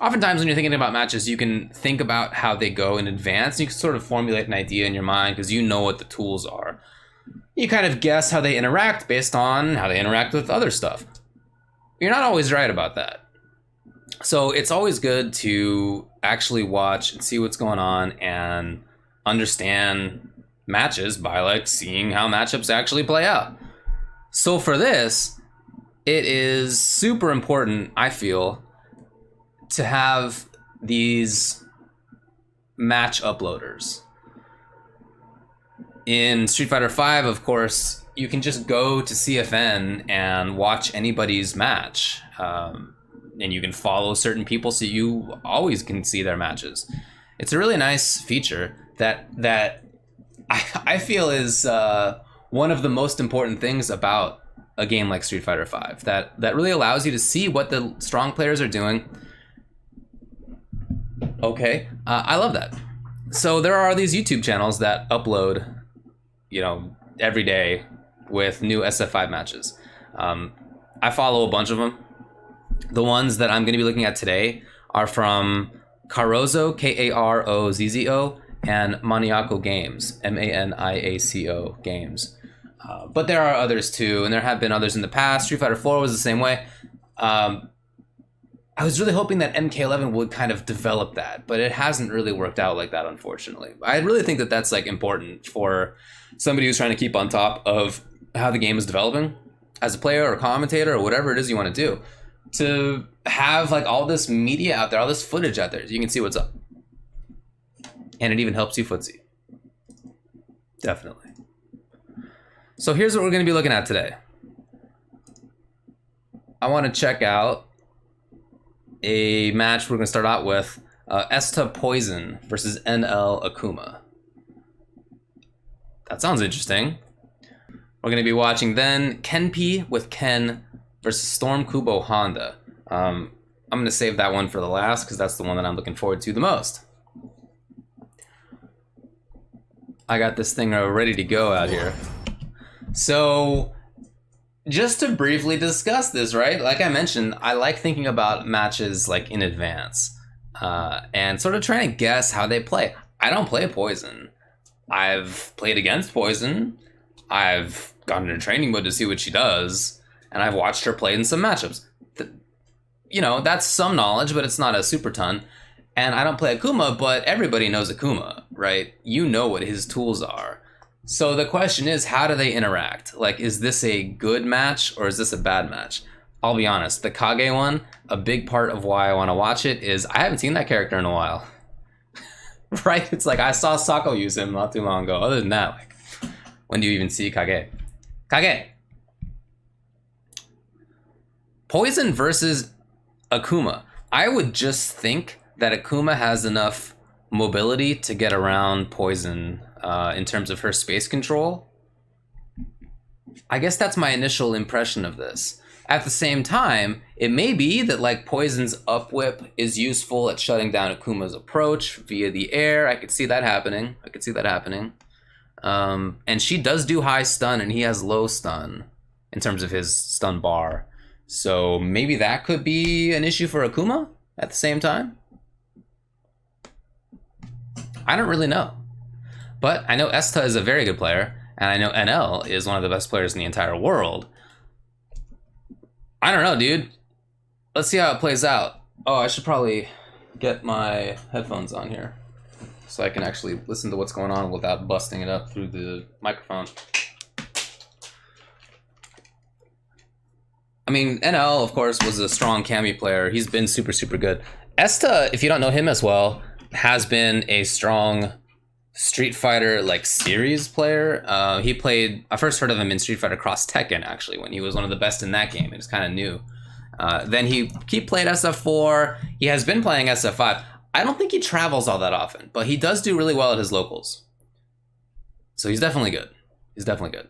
oftentimes when you're thinking about matches, you can think about how they go in advance. You can sort of formulate an idea in your mind because you know what the tools are. You kind of guess how they interact based on how they interact with other stuff. You're not always right about that. So it's always good to actually watch and see what's going on and understand matches by like seeing how matchups actually play out. So for this, it is super important, I feel, to have these match uploaders. In Street Fighter V, of course, you can just go to CFN and watch anybody's match. And you can follow certain people so you always can see their matches. It's a really nice feature that I feel is one of the most important things about a game like Street Fighter V. That really allows you to see what the strong players are doing. Okay, I love that. So there are these YouTube channels that upload, every day with new SF5 matches. I follow a bunch of them. The ones that I'm going to be looking at today are from Carozzo, Karozzo, and Maniaco Games, Maniaco Games. But there are others too, and there have been others in the past. Street Fighter 4 was the same way. I was really hoping that MK11 would kind of develop that, but it hasn't really worked out like that, unfortunately. I really think that that's like important for somebody who's trying to keep on top of how the game is developing as a player or commentator or whatever it is you want to do, to have like all this media out there, all this footage out there, so you can see what's up. And it even helps you footsie. Definitely. So here's what we're going to be looking at today. I want to check out a match we're going to start out with, Esta Poison versus NL Akuma. That sounds interesting. We're going to be watching then Kenpy with Ken versus Storm Kubo Honda. I'm going to save that one for the last because that's the one that I'm looking forward to the most. I got this thing ready to go out here. So just to briefly discuss this, right? Like I mentioned, I like thinking about matches like in advance and sort of trying to guess how they play. I don't play Poison. I've played against Poison. I've gone into training mode to see what she does, and I've watched her play in some matchups. That's some knowledge, but it's not a super ton. And I don't play Akuma, but everybody knows Akuma, right? You know what his tools are. So the question is, how do they interact? Like, is this a good match or is this a bad match? I'll be honest, the Kage one, a big part of why I want to watch it is I haven't seen that character in a while. Right? It's like I saw Sako use him not too long ago. Other than that, like, when do you even see Kage? Kage! Poison versus Akuma. I would just think that Akuma has enough mobility to get around Poison in terms of her space control. I guess that's my initial impression of this. At the same time, it may be that like Poison's up whip is useful at shutting down Akuma's approach via the air. I could see that happening. And she does do high stun and he has low stun in terms of his stun bar. So maybe that could be an issue for Akuma at the same time. I don't really know. But I know Esta is a very good player, and I know NL is one of the best players in the entire world. I don't know, dude. Let's see how it plays out. Oh, I should probably get my headphones on here so I can actually listen to what's going on without busting it up through the microphone. I mean, NL, of course, was a strong Kami player. He's been super, super good. Esta, if you don't know him as well, has been a strong Street Fighter like series player. I first heard of him in Street Fighter Cross Tekken, actually, when he was one of the best in that game. It was kind of new. Then he played SF4. He has been playing SF5. I don't think he travels all that often, but he does do really well at his locals. So he's definitely good.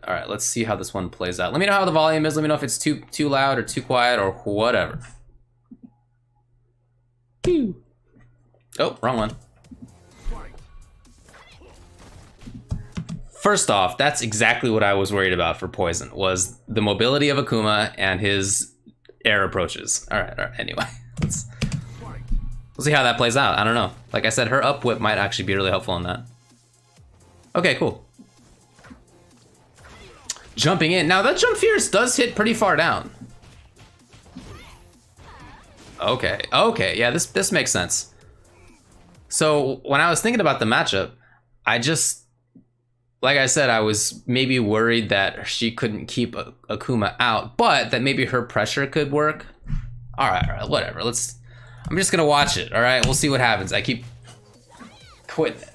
All right, let's see how this one plays out. Let me know how the volume is. Let me know if it's too loud or too quiet or whatever. Pew. Oh, wrong one. First off, that's exactly what I was worried about for Poison, was the mobility of Akuma and his air approaches. All right, anyway. We'll see how that plays out. I don't know. Like I said, her up whip might actually be really helpful in that. Okay, cool. Jumping in. Now that jump fierce does hit pretty far down. Okay, okay, yeah, this makes sense. So when I was thinking about the matchup, I just, like I said, I was maybe worried that she couldn't keep Akuma out, but that maybe her pressure could work. All right, whatever. I'm just gonna watch it. All right, we'll see what happens. I keep quitting it.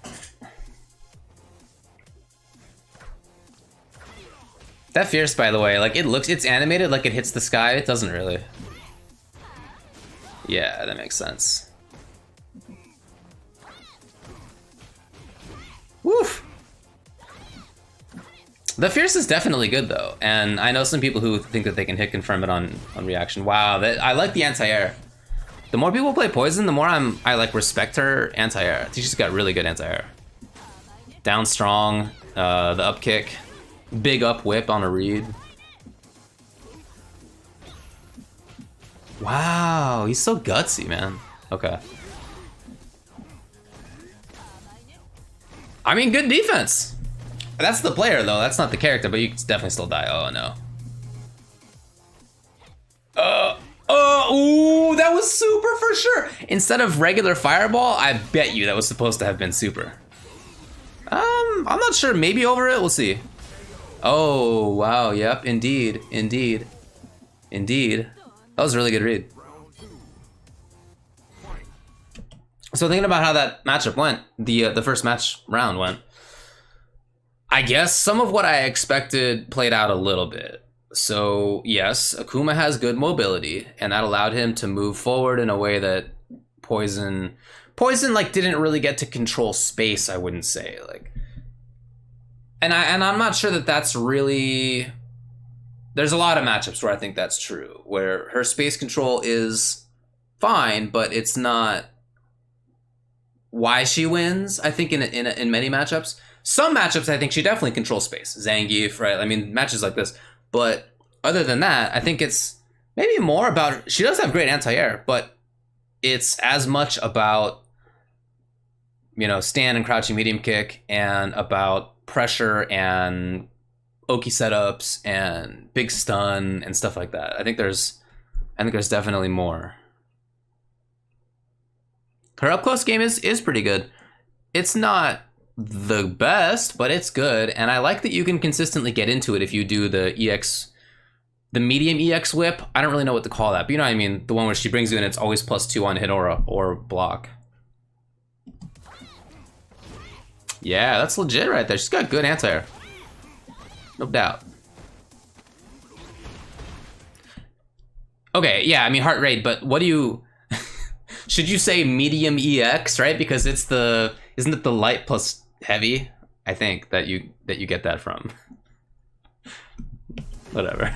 That fierce, by the way, like it's animated like it hits the sky. It doesn't really. Yeah, that makes sense. Woof. The fierce is definitely good though, and I know some people who think that they can hit confirm it on reaction. Wow, I like the anti-air. The more people play poison, the more I like respect her anti-air. I think she's got really good anti-air. Down strong, the up kick. Big up whip on a read. Wow, he's so gutsy, man. Okay. I mean, good defense. That's the player, though. That's not the character, but you can definitely still die. Oh, no. Ooh, that was super for sure. Instead of regular fireball, I bet you that was supposed to have been super. I'm not sure. Maybe over it. We'll see. Oh, wow. Yep. Indeed. Indeed. Indeed. That was a really good read. So thinking about how that matchup went, the first match round went, I guess some of what I expected played out a little bit. So yes, Akuma has good mobility, and that allowed him to move forward in a way that Poison like didn't really get to control space, I wouldn't say. Like, and I'm not sure that that's really. There's a lot of matchups where I think that's true, where her space control is fine, but it's not why she wins. I think in many matchups, some matchups I think she definitely controls space. Zangief, right? I mean, matches like this. But other than that, I think it's maybe more about, she does have great anti-air, but it's as much about, you know, stand and crouching medium kick, and about pressure and Oki setups and big stun and stuff like that. I think there's definitely more. Her up close game is pretty good. It's not the best, but it's good, and I like that you can consistently get into it if you do the medium EX whip. I don't really know what to call that, but you know what I mean, the one where she brings you in, it's always +2 on hit or block. Yeah, that's legit right there. She's got good anti-air. No doubt. Okay, yeah, I mean heart rate, but what do you should you say medium EX, right? Because it's isn't it the light plus heavy? I think that you get that from. Whatever.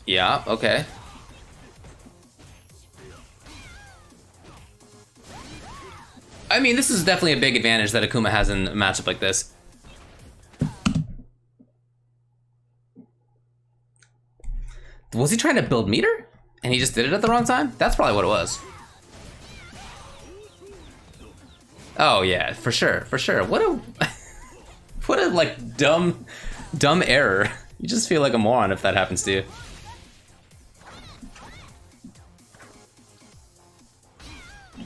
Yeah, okay. I mean, this is definitely a big advantage that Akuma has in a matchup like this. Was he trying to build meter? And he just did it at the wrong time? That's probably what it was. Oh yeah, for sure, for sure. What a like dumb error. You just feel like a moron if that happens to you.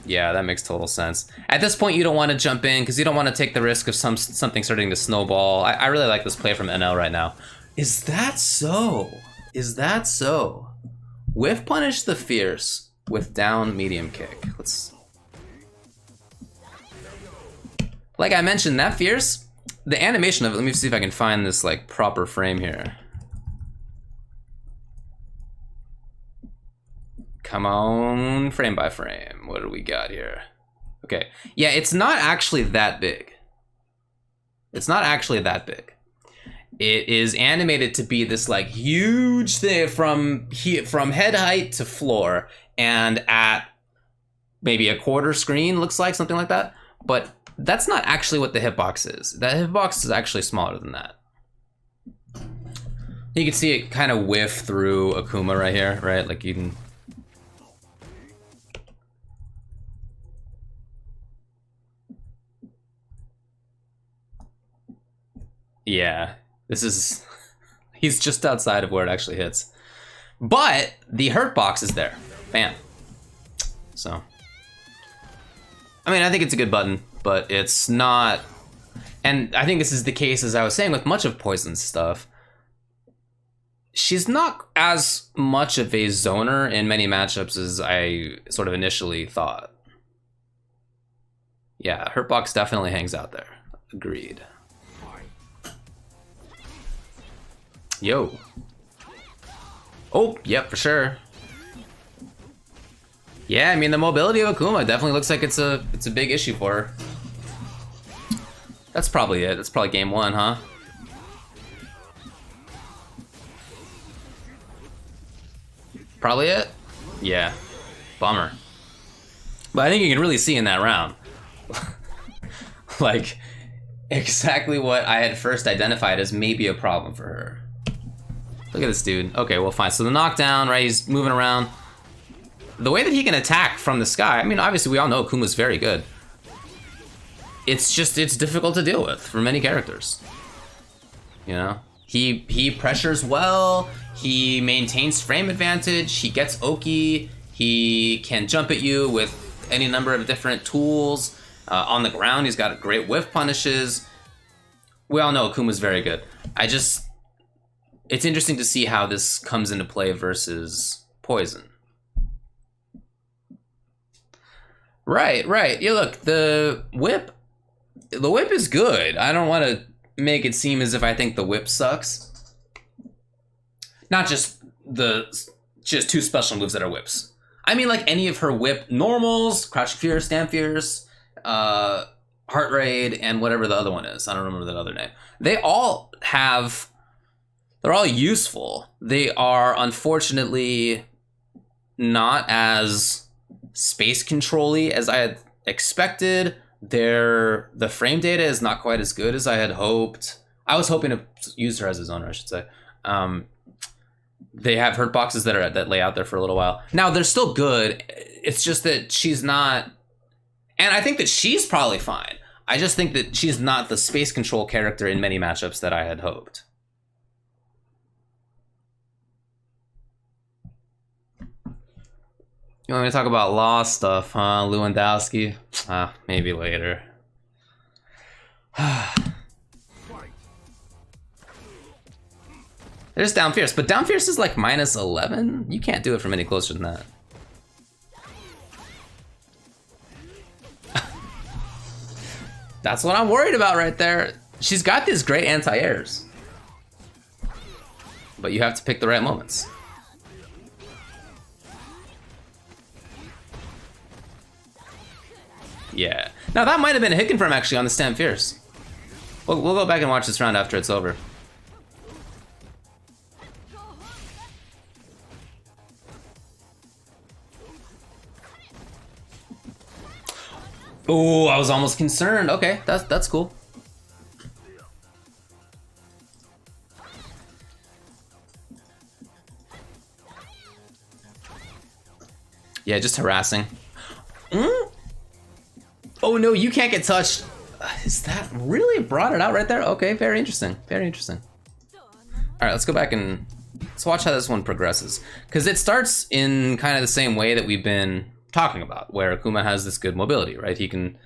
Yeah, that makes total sense. At this point, you don't want to jump in because you don't want to take the risk of something starting to snowball. I really like this play from NL right now. Is that so? Is that so? Whiff punish the fierce with down medium kick. Let's. Like I mentioned, that fierce, the animation of it. Let me see if I can find this like proper frame here. Come on, frame by frame. What do we got here? Okay, yeah, it's not actually that big. It's not actually that big. It is animated to be this like huge thing from head height to floor, and at maybe a quarter screen, looks like something like that. But that's not actually what the hitbox is. That hitbox is actually smaller than that. You can see it kind of whiff through Akuma right here, right? Like you can... Yeah, this is... He's just outside of where it actually hits. But the hurt box is there. Bam. So... I mean, I think it's a good button, but it's not... And I think this is the case, as I was saying, with much of Poison's stuff. She's not as much of a zoner in many matchups as I sort of initially thought. Yeah, Hurtbox definitely hangs out there. Agreed. Yo. Oh, yep, for sure. Yeah, I mean, the mobility of Akuma definitely looks like it's a big issue for her. That's probably it. That's probably game one, huh? Probably it? Yeah. Bummer. But I think you can really see in that round. Like, exactly what I had first identified as maybe a problem for her. Look at this dude. Okay, well, fine. So the knockdown, right? He's moving around. The way that he can attack from the sky, I mean, obviously we all know Akuma's very good. It's just, it's difficult to deal with for many characters. You know? He pressures well, he maintains frame advantage, he gets Oki, he can jump at you with any number of different tools. On the ground, he's got great whiff punishes. We all know Akuma's very good. It's interesting to see how this comes into play versus Poison. Right. Yeah, look, the whip is good. I don't want to make it seem as if I think the whip sucks. Not just two special moves that are whips. I mean, like any of her whip normals, Crouching Fierce, Stand Fierce, Heart Raid, and whatever the other one is. I don't remember that other name. They're all useful. They are unfortunately not as space control-y as I had expected. The frame data is not quite as good as I had hoped. I was hoping to use her as a zoner, I should say. They have hurt boxes that lay out there for a little while. Now, they're still good. It's just that she's not... And I think that she's probably fine. I just think that she's not the space control character in many matchups that I had hoped. You want me to talk about law stuff, huh, Lewandowski? Maybe later. There's Down Fierce, but Down Fierce is like minus 11? You can't do it from any closer than that. That's what I'm worried about right there. She's got these great anti-airs. But you have to pick the right moments. Yeah. Now that might have been a hit confirm actually on the Stand Fierce. We'll go back and watch this round after it's over. Oh, I was almost concerned. Okay, that's cool. Yeah, just harassing. Oh no, you can't get touched. Is that really brought it out right there? Okay, very interesting. Very interesting. All right, let's go back and let's watch how this one progresses. Because it starts in kind of the same way that we've been talking about, where Akuma has this good mobility, right? He can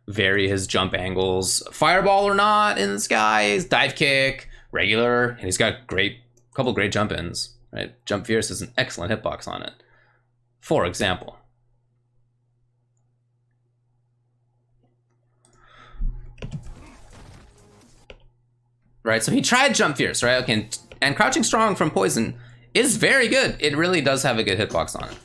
vary his jump angles, fireball or not in the skies, dive kick, regular, and he's got couple great jump ins, right? Jump Fierce is an excellent hitbox on it, for example. Right, so he tried Jump Fierce, right? Okay, and Crouching Strong from Poison is very good. It really does have a good hitbox on it.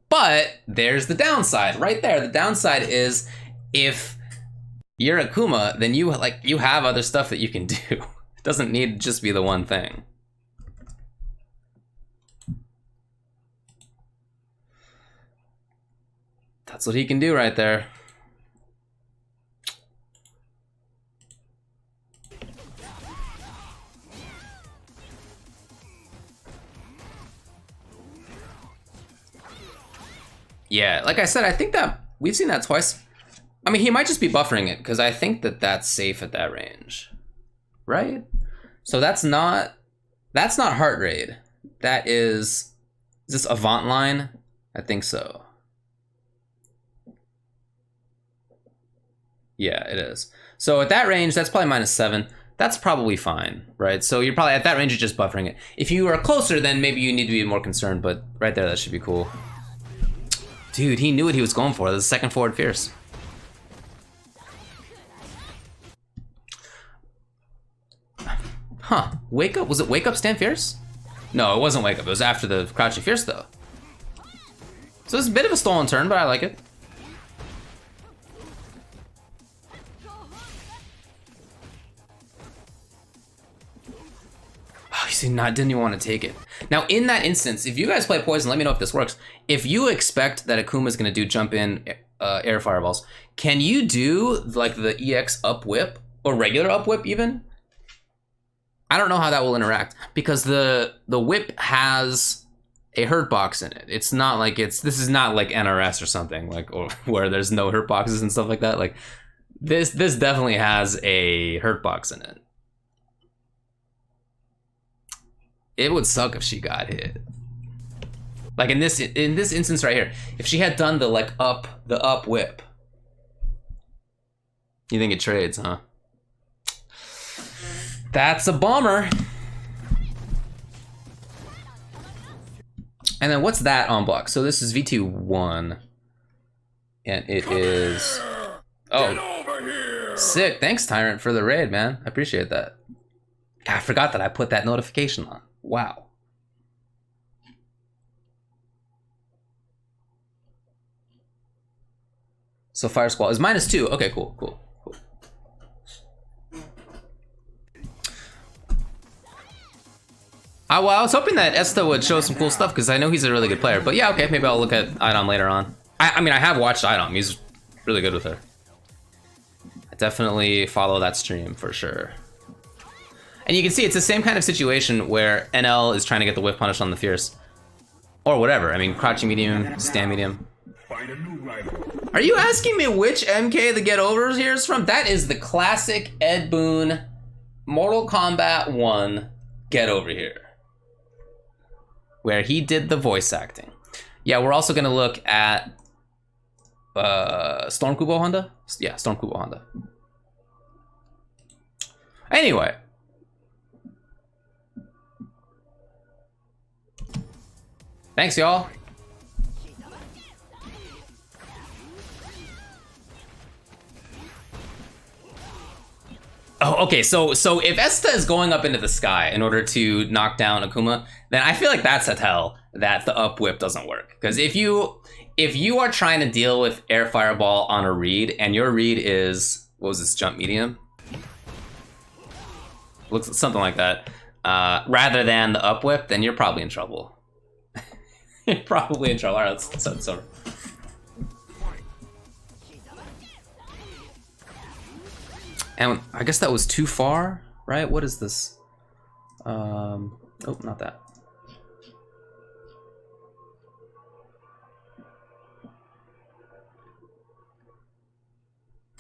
But there's the downside right there. The downside is if you're Akuma, then you have other stuff that you can do. It doesn't need to just be the one thing. That's what he can do right there. Yeah, like I said, I think that we've seen that twice. I mean, he might just be buffering it because I think that that's safe at that range, right? So that's not heart rate. That is this Avant line? I think so. Yeah, it is. So at that range, that's probably -7. That's probably fine, right? So you're probably at that range, you're just buffering it. If you are closer, then maybe you need to be more concerned, but right there, that should be cool. Dude, he knew what he was going for. The second forward fierce. Huh, wake up, was it wake up stand fierce? No, it wasn't wake up, it was after the crouching fierce though. So it's a bit of a stolen turn, but I like it. Oh, you see, didn't even want to take it. Now, in that instance, if you guys play poison, let me know if this works. If you expect that Akuma is going to do jump in air fireballs, can you do like the EX up whip or regular up whip even? I don't know how that will interact because the whip has a hurt box in it. It's not like this is not like NRS or something like or where there's no hurt boxes and stuff like that. Like this definitely has a hurt box in it. It would suck if she got hit. Like in this instance right here, if she had done the up whip. You think it trades, huh? That's a bummer. And then what's that on block? So this is V2-1. And it is... Oh, sick. Thanks, Tyrant, for the raid, man. I appreciate that. God, I forgot that I put that notification on. Wow. So Fire Squall is -2. Okay, cool. Well, I was hoping that Esta would show some cool stuff because I know he's a really good player. But yeah, okay, maybe I'll look at Idom later on. I mean, I have watched Idom. He's really good with her. I definitely follow that stream for sure. And you can see it's the same kind of situation where NL is trying to get the whiff punish on the Fierce. Or whatever. I mean, crouching medium, stand medium. Are you asking me which MK the get overs here is from? That is the classic Ed Boon Mortal Kombat 1 get over here. Where he did the voice acting. Yeah, we're also gonna look at Storm Kubo Honda? Yeah, Storm Kubo Honda. Anyway. Thanks, y'all. Oh, okay, so if Esta is going up into the sky in order to knock down Akuma, then I feel like that's a tell that the up whip doesn't work. Because if you are trying to deal with air fireball on a read, and your read is, what was this, jump medium? Looks something like that. Rather than the up whip, then you're probably in trouble. You're probably in trouble. All right, let's start this over. And I guess that was too far, right? What is this? Oh, not that.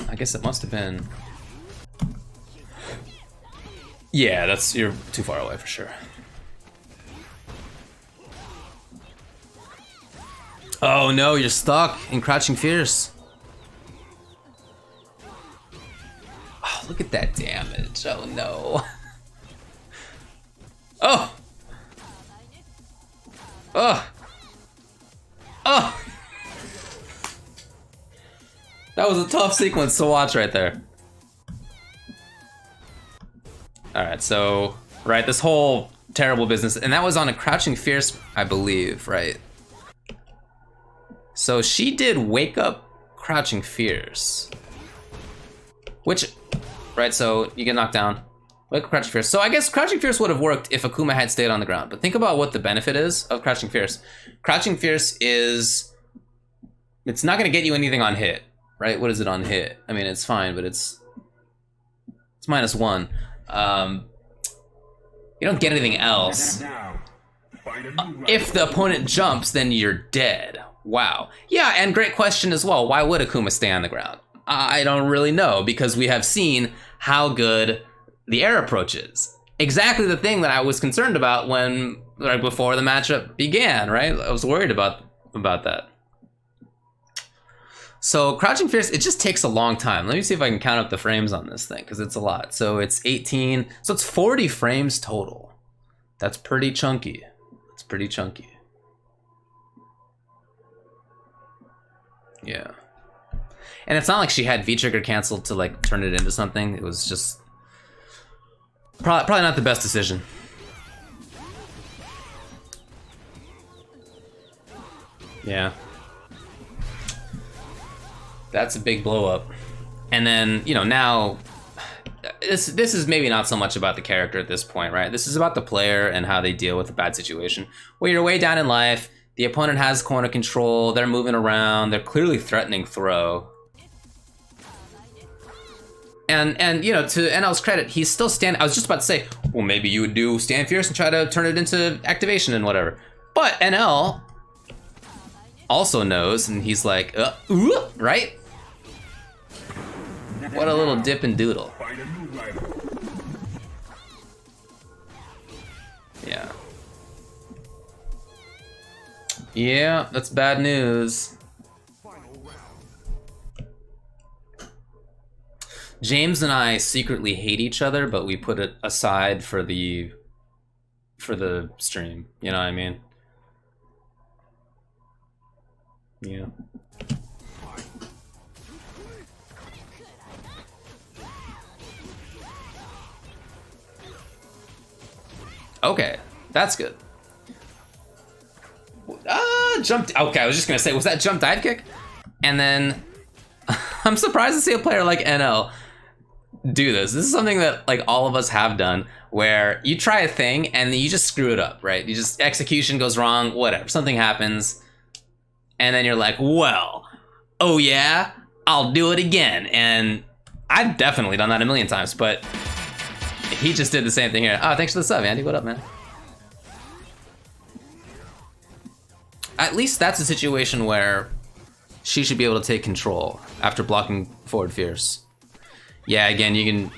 I guess it must have been. Yeah, you're too far away for sure. Oh no, you're stuck in Crouching Fierce. Oh, look at that damage. Oh no. Oh! Oh! Oh! That was a tough sequence to watch right there. Alright, so, right, this whole terrible business, and that was on a Crouching Fierce, I believe, right? So she did Wake Up Crouching Fierce. Which, right, so you get knocked down. Wake Up Crouching Fierce. So I guess Crouching Fierce would have worked if Akuma had stayed on the ground. But think about what the benefit is of Crouching Fierce. Crouching Fierce is It's not going to get you anything on hit, right? What is it on hit? I mean, it's fine, but it's -1. You don't get anything else. If the opponent jumps, then you're dead. Wow. Yeah, and great question as well. Why would Akuma stay on the ground? I don't really know, because we have seen how good the air approach is. Exactly the thing that I was concerned about when, right before the matchup began, right? I was worried about that. So Crouching Fierce, it just takes a long time. Let me see if I can count up the frames on this thing, because it's a lot. So it's 18, so it's 40 frames total. That's pretty chunky. It's pretty chunky. Yeah. And it's not like she had V-trigger canceled to like turn it into something. It was just probably not the best decision. Yeah. That's a big blow up. And then, you know, now this is maybe not so much about the character at this point, right? This is about the player and how they deal with a bad situation. Where you're way down in life, the opponent has corner control, they're moving around, they're clearly threatening throw. And you know, to NL's credit, he's still I was just about to say, well, maybe you would do stand fierce and try to turn it into activation and whatever. But NL also knows, and he's like, right? What a little dip and doodle. Yeah. Yeah, that's bad news. James and I secretly hate each other, but we put it aside for the stream. You know what I mean? Yeah. Okay, that's good. Jumped. Okay, I was just gonna say, was that jump dive kick? And then I'm surprised to see a player like NL do this. This is something that like all of us have done, where you try a thing and then you just screw it up, right? You just, execution goes wrong, whatever, something happens, and then you're like, well, oh yeah, I'll do it again. And I've definitely done that a million times, but he just did the same thing here. Oh, thanks for the sub, Andy. What up, man? At least that's a situation where she should be able to take control after blocking forward fierce. Yeah, again, you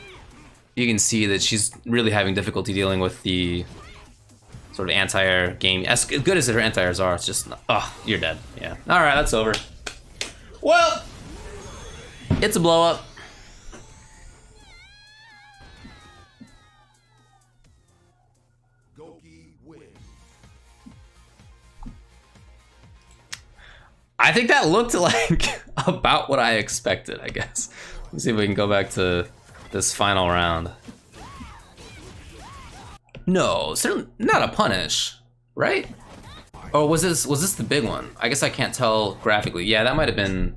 can see that she's really having difficulty dealing with the sort of anti-air game. As good as her anti-airs are, it's just, oh, you're dead. Yeah. All right, that's over. Well, it's a blow up. I think that looked like about what I expected, I guess. Let's see if we can go back to this final round. No, certainly not a punish, right? Or was this the big one? I guess I can't tell graphically. Yeah, that might have been,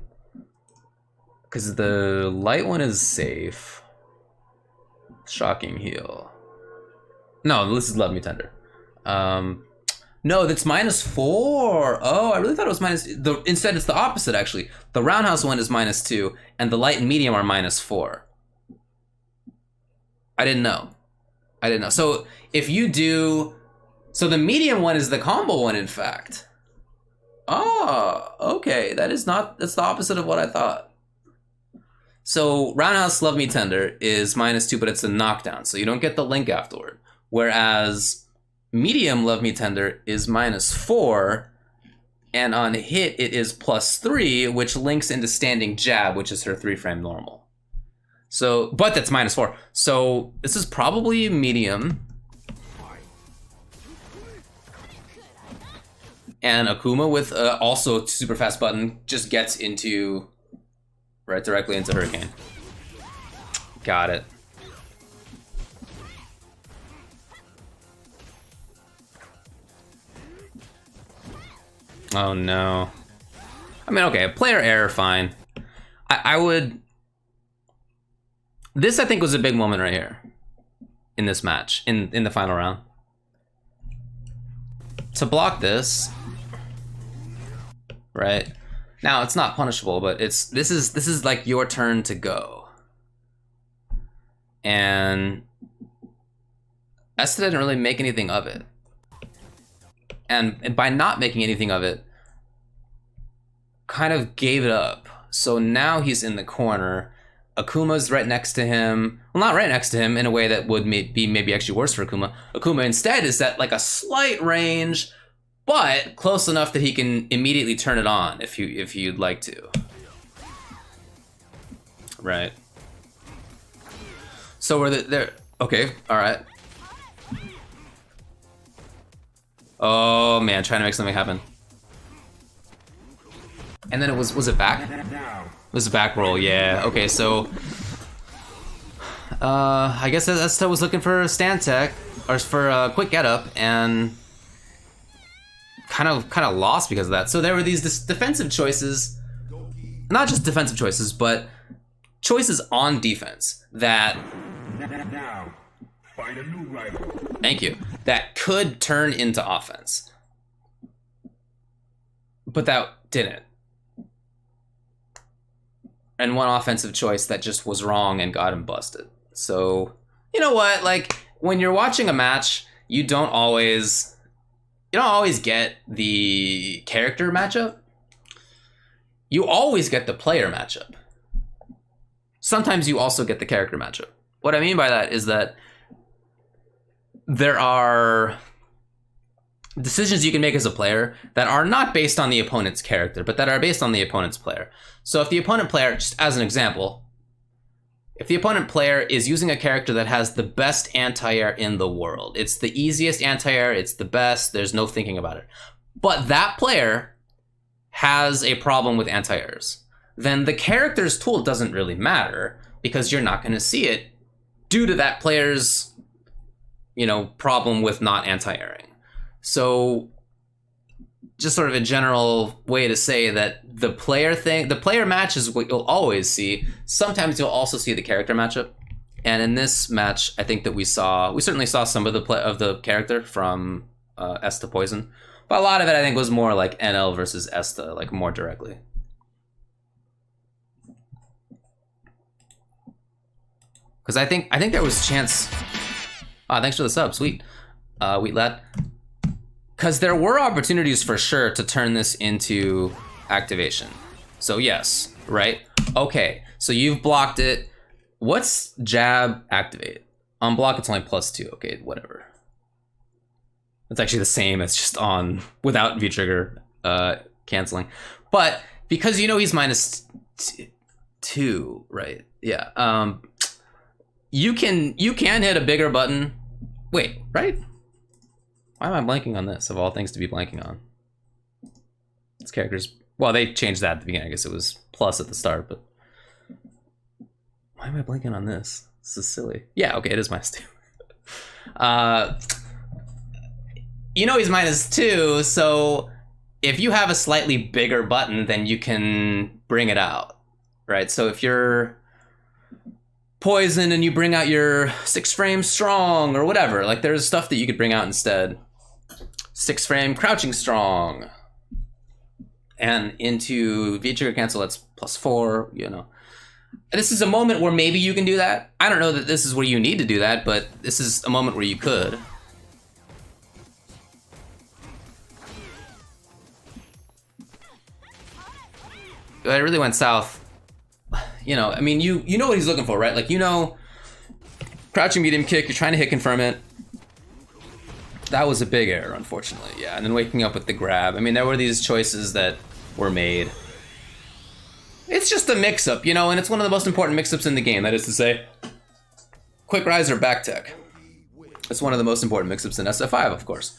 because the light one is safe. Shocking heal. No, this is Love Me Tender. No, that's -4. Oh, I really thought it was instead it's the opposite, actually. The roundhouse one is -2, and the light and medium are -4. I didn't know. So if you do, so the medium one is the combo one, in fact. Oh, okay, that's the opposite of what I thought. So roundhouse Love Me Tender is -2, but it's a knockdown, so you don't get the link afterward. Whereas medium Love Me Tender is -4, and on hit it is +3, which links into standing jab, which is her 3-frame normal. So, but that's -4. So this is probably medium. And Akuma with also super fast button just gets into, right directly into Hurricane. Got it. Oh no. I mean, okay, player error, fine. I would... This, I think, was a big moment right here. In this match, in the final round. To block this, right? Now it's not punishable, but this is like your turn to go. And Esta didn't really make anything of it. And by not making anything of it, kind of gave it up. So now he's in the corner. Akuma's right next to him. Well, not right next to him in a way that would be maybe actually worse for Akuma. Akuma instead is at like a slight range, but close enough that he can immediately turn it on if you'd like to. Right. So we're there. Okay, all right. Oh man, trying to make something happen. And then it was it back? It was a back roll, yeah. Okay, so I guess Esta was looking for a stand tech or for a quick get up and kind of lost because of that. So there were these defensive choices, not just defensive choices, but choices on defense that find a new rival. Thank you. That could turn into offense. But that didn't. And one offensive choice that just was wrong and got him busted. So, you know what? Like, when you're watching a match, you don't always get the character matchup. You always get the player matchup. Sometimes you also get the character matchup. What I mean by that is that there are decisions you can make as a player that are not based on the opponent's character, but that are based on the opponent's player. So if the opponent player, just as an example, if the opponent player is using a character that has the best anti-air in the world, it's the easiest anti-air, it's the best, there's no thinking about it, but that player has a problem with anti-airs, then the character's tool doesn't really matter because you're not going to see it due to that player's, problem with not anti-airing. So just sort of a general way to say that the player match is what you'll always see. Sometimes you'll also see the character matchup. And in this match, I think that we certainly saw some of the character from Esta Poison. But a lot of it, I think, was more like NL versus Esta, like more directly. Because I think there was a chance. Thanks for the sub, sweet, Wheat Lad. Because there were opportunities for sure to turn this into activation. So yes, right? Okay, so you've blocked it. What's jab activate? On block, it's only +2. Okay, whatever. It's actually the same as just on without V-trigger canceling. But because he's -2, right? Yeah. You can hit a bigger button. Wait, right? Why am I blanking on this, of all things to be blanking on? This character's... Well, they changed that at the beginning. I guess it was plus at the start, but... Why am I blanking on this? This is silly. Yeah, okay, it is -2. He's -2, so if you have a slightly bigger button, then you can bring it out, right? So if you're Poison and you bring out your 6 frame strong or whatever, like there's stuff that you could bring out instead. 6 frame crouching strong. And into V-trigger cancel, that's +4, This is a moment where maybe you can do that. I don't know that this is where you need to do that, but this is a moment where you could. It really went south. You know what he's looking for, right? Like, crouching medium kick, you're trying to hit confirm it. That was a big error, unfortunately, yeah. And then waking up with the grab. I mean, there were these choices that were made. It's just a mix-up, and it's one of the most important mix-ups in the game. That is to say, quick rise or back tech. It's one of the most important mix-ups in SF5, of course.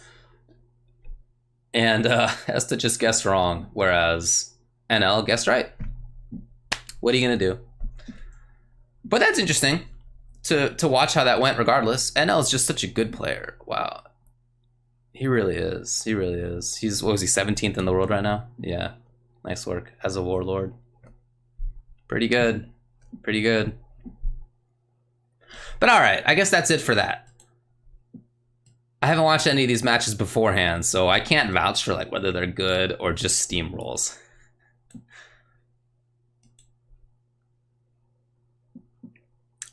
And Esta just guessed wrong, whereas NL guessed right. What are you gonna do? But that's interesting to watch how that went regardless. NL is just such a good player. Wow. He really is. He really is. He's, what was he, 17th in the world right now? Yeah. Nice work as a warlord. Pretty good. Pretty good. But alright, I guess that's it for that. I haven't watched any of these matches beforehand, so I can't vouch for like whether they're good or just steamrolls.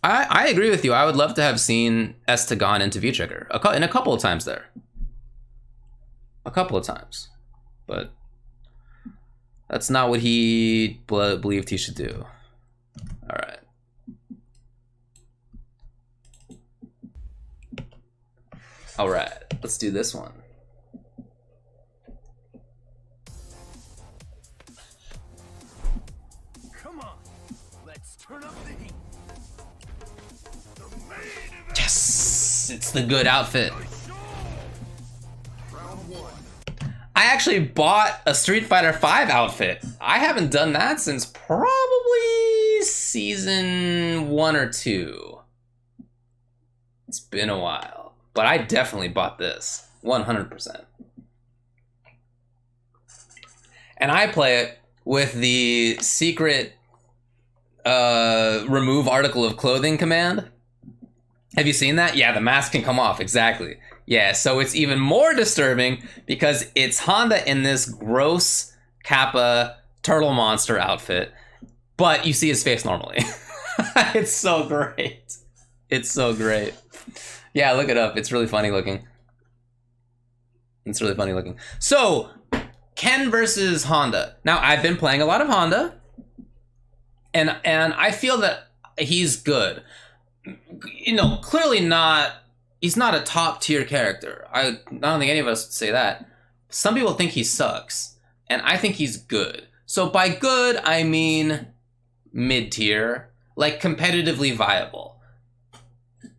I agree with you. I would love to have seen Estegon into V-Trigger in a couple of times there. A couple of times. But that's not what he believed he should do. All right. All right, let's do this one. Come on, let's turn up the heat. Yes, it's the good outfit. I actually bought a Street Fighter V outfit. I haven't done that since probably season 1 or 2. It's been a while, but I definitely bought this 100%. And I play it with the secret remove article of clothing command. Have you seen that? Yeah, the mask can come off, exactly. Yeah, so it's even more disturbing because it's Honda in this gross Kappa turtle monster outfit, but you see his face normally. It's so great. It's so great. Yeah, look it up. It's really funny looking. It's really funny looking. So, Ken versus Honda. Now, I've been playing a lot of Honda, and I feel that he's good. You know, clearly not... He's not a top tier character. I don't think any of us would say that. Some people think he sucks, and I think he's good. So by good, I mean mid tier, like competitively viable.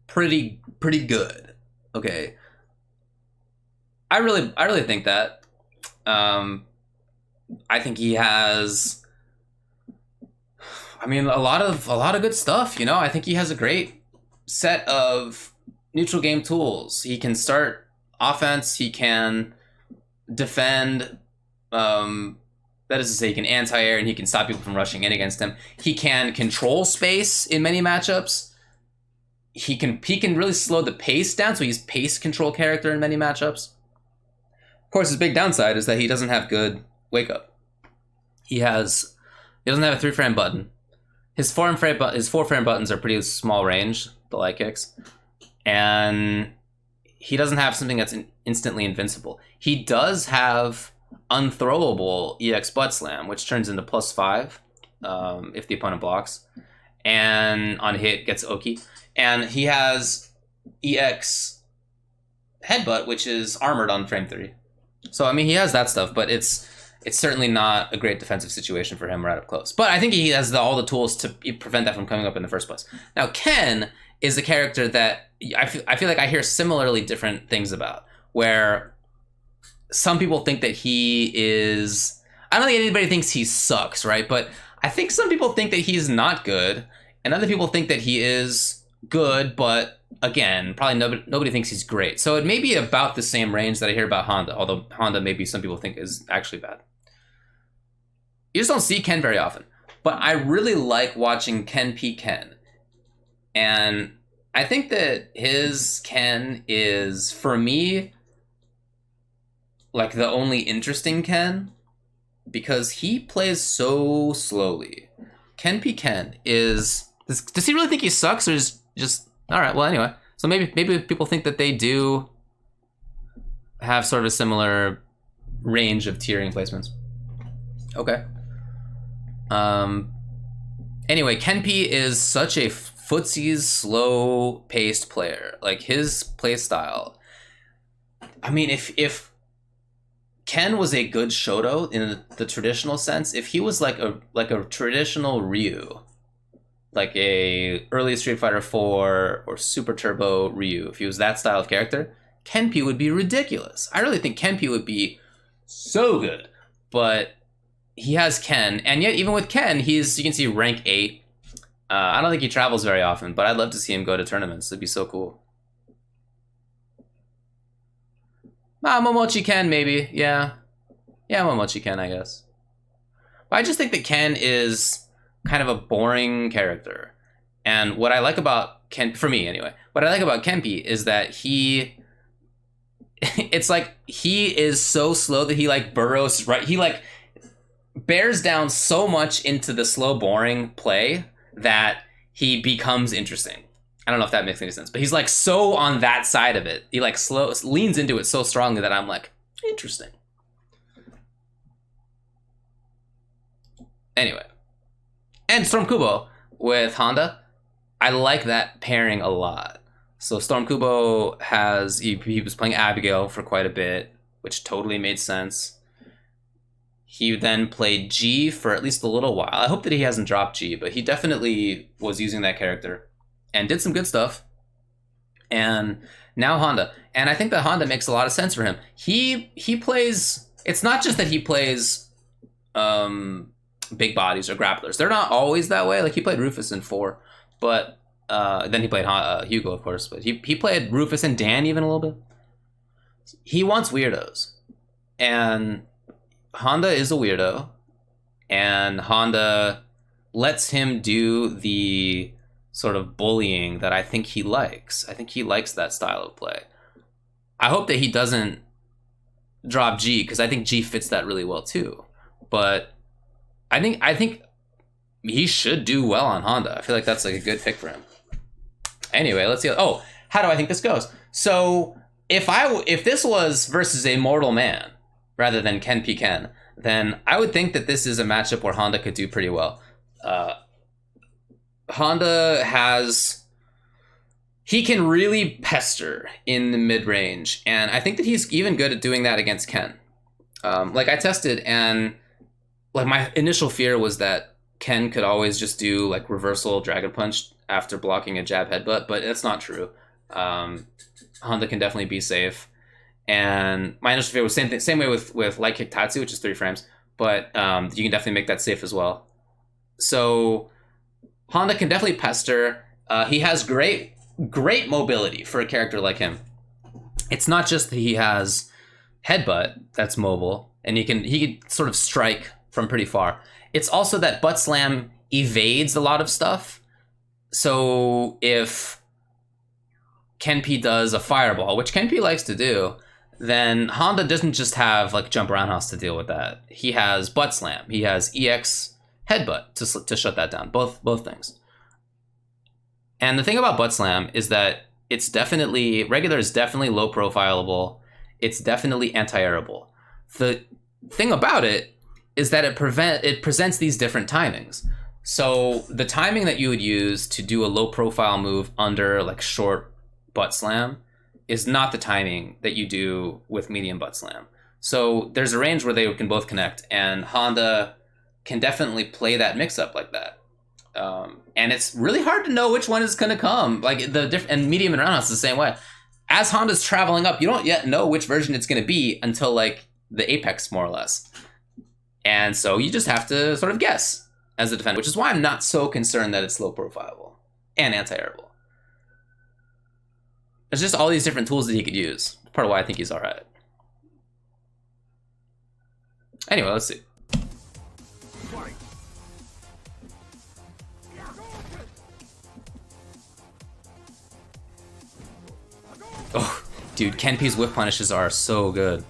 Pretty good. Okay. I really think that. I think he has. I mean, a lot of good stuff. You know, I think he has a great set of neutral game tools. He can start offense, he can defend, that is to say he can anti-air and he can stop people from rushing in against him. He can control space in many matchups. He can really slow the pace down, so he's pace control character in many matchups. Of course, his big downside is that he doesn't have good wake up. He doesn't have a 3-frame button. His 4-frame buttons are pretty small range, the light kicks. And he doesn't have something that's instantly invincible. He does have unthrowable EX butt slam, which turns into +5 if the opponent blocks, and on hit gets Oki. And he has EX headbutt, which is armored on frame 3. So I mean, he has that stuff, but it's certainly not a great defensive situation for him right up close. But I think he has all the tools to prevent that from coming up in the first place. Now, Ken is a character that I feel like I hear similarly different things about, where some people think that he is... I don't think anybody thinks he sucks, right? But I think some people think that he's not good, and other people think that he is good, but again, probably nobody thinks he's great. So it may be about the same range that I hear about Honda, although Honda maybe some people think is actually bad. You just don't see Ken very often. But I really like watching Ken P. Ken. And I think that his Ken is, for me, like the only interesting Ken, because he plays so slowly. Ken P. Ken is... Does he really think he sucks, or is just... Alright, well, anyway. So maybe people think that they do have sort of a similar range of tiering placements. Okay. Anyway, Ken P is such a footsie's slow-paced player. Like, his play style... I mean, if Ken was a good Shoto in the traditional sense, if he was like a traditional Ryu, like a early Street Fighter 4 or Super Turbo Ryu, if he was that style of character, Kenpy would be ridiculous. I really think Kenpy would be so good. But he has Ken, and yet even with Ken, you can see rank 8. I don't think he travels very often, but I'd love to see him go to tournaments. It'd be so cool. Momochi Ken, maybe. Yeah, Momochi Ken, I guess. But I just think that Ken is kind of a boring character. And what I like about Ken, for me anyway, what I like about Kenpy is that it's like he is so slow that he like burrows, right? He like bears down so much into the slow, boring play that he becomes interesting. I don't know if that makes any sense, but he's like so on that side of it. He like leans into it so strongly that I'm like, interesting. Anyway, and Storm Kubo with Honda, I like that pairing a lot. So Storm Kubo he was playing Abigail for quite a bit, which totally made sense. He then played G for at least a little while. I hope that he hasn't dropped G, but he definitely was using that character and did some good stuff. And now Honda. And I think that Honda makes a lot of sense for him. He plays... It's not just that he plays big bodies or grapplers. They're not always that way. Like, he played Rufus in 4, but then he played Hugo, of course. But he played Rufus and Dan even a little bit. He wants weirdos. And Honda is a weirdo. And Honda lets him do the sort of bullying that I think he likes. I think he likes that style of play. I hope that he doesn't drop G, because I think G fits that really well too. But I think he should do well on Honda. I feel like that's like a good pick for him. Anyway, let's see. Oh, how do I think this goes? So if this was versus a mortal man rather than Ken P. Ken, then I would think that this is a matchup where Honda could do pretty well. Honda he can really pester in the mid-range, and I think that he's even good at doing that against Ken. Like, I tested, and like my initial fear was that Ken could always just do like reversal Dragon Punch after blocking a jab headbutt, but that's not true. Honda can definitely be safe, and my initial fear was same way with light kick Tatsu, which is 3 frames, but you can definitely make that safe as well. So Honda can definitely pester. He has great mobility for a character like him. It's not just that he has headbutt that's mobile, and he can sort of strike from pretty far. It's also that butt slam evades a lot of stuff. So if Kenpy does a fireball, which Kenpy likes to do, then Honda doesn't just have like jump roundhouse to deal with that. He has butt slam. He has EX headbutt to shut that down. Both things. And the thing about butt slam is that regular is definitely low profilable. It's definitely anti-airable. The thing about it is that it presents these different timings. So the timing that you would use to do a low profile move under like short butt slam is not the timing that you do with medium butt slam. So there's a range where they can both connect, and Honda can definitely play that mix up like that. And it's really hard to know which one is going to come. Like and medium and roundhouse is the same way. As Honda's traveling up, you don't yet know which version it's going to be until like the apex, more or less. And so you just have to sort of guess as a defender, which is why I'm not so concerned that it's low profilable and anti-airable. There's just all these different tools that he could use. Part of why I think he's all right. Anyway, let's see. Oh, dude, Kenpy's whip punishes are so good.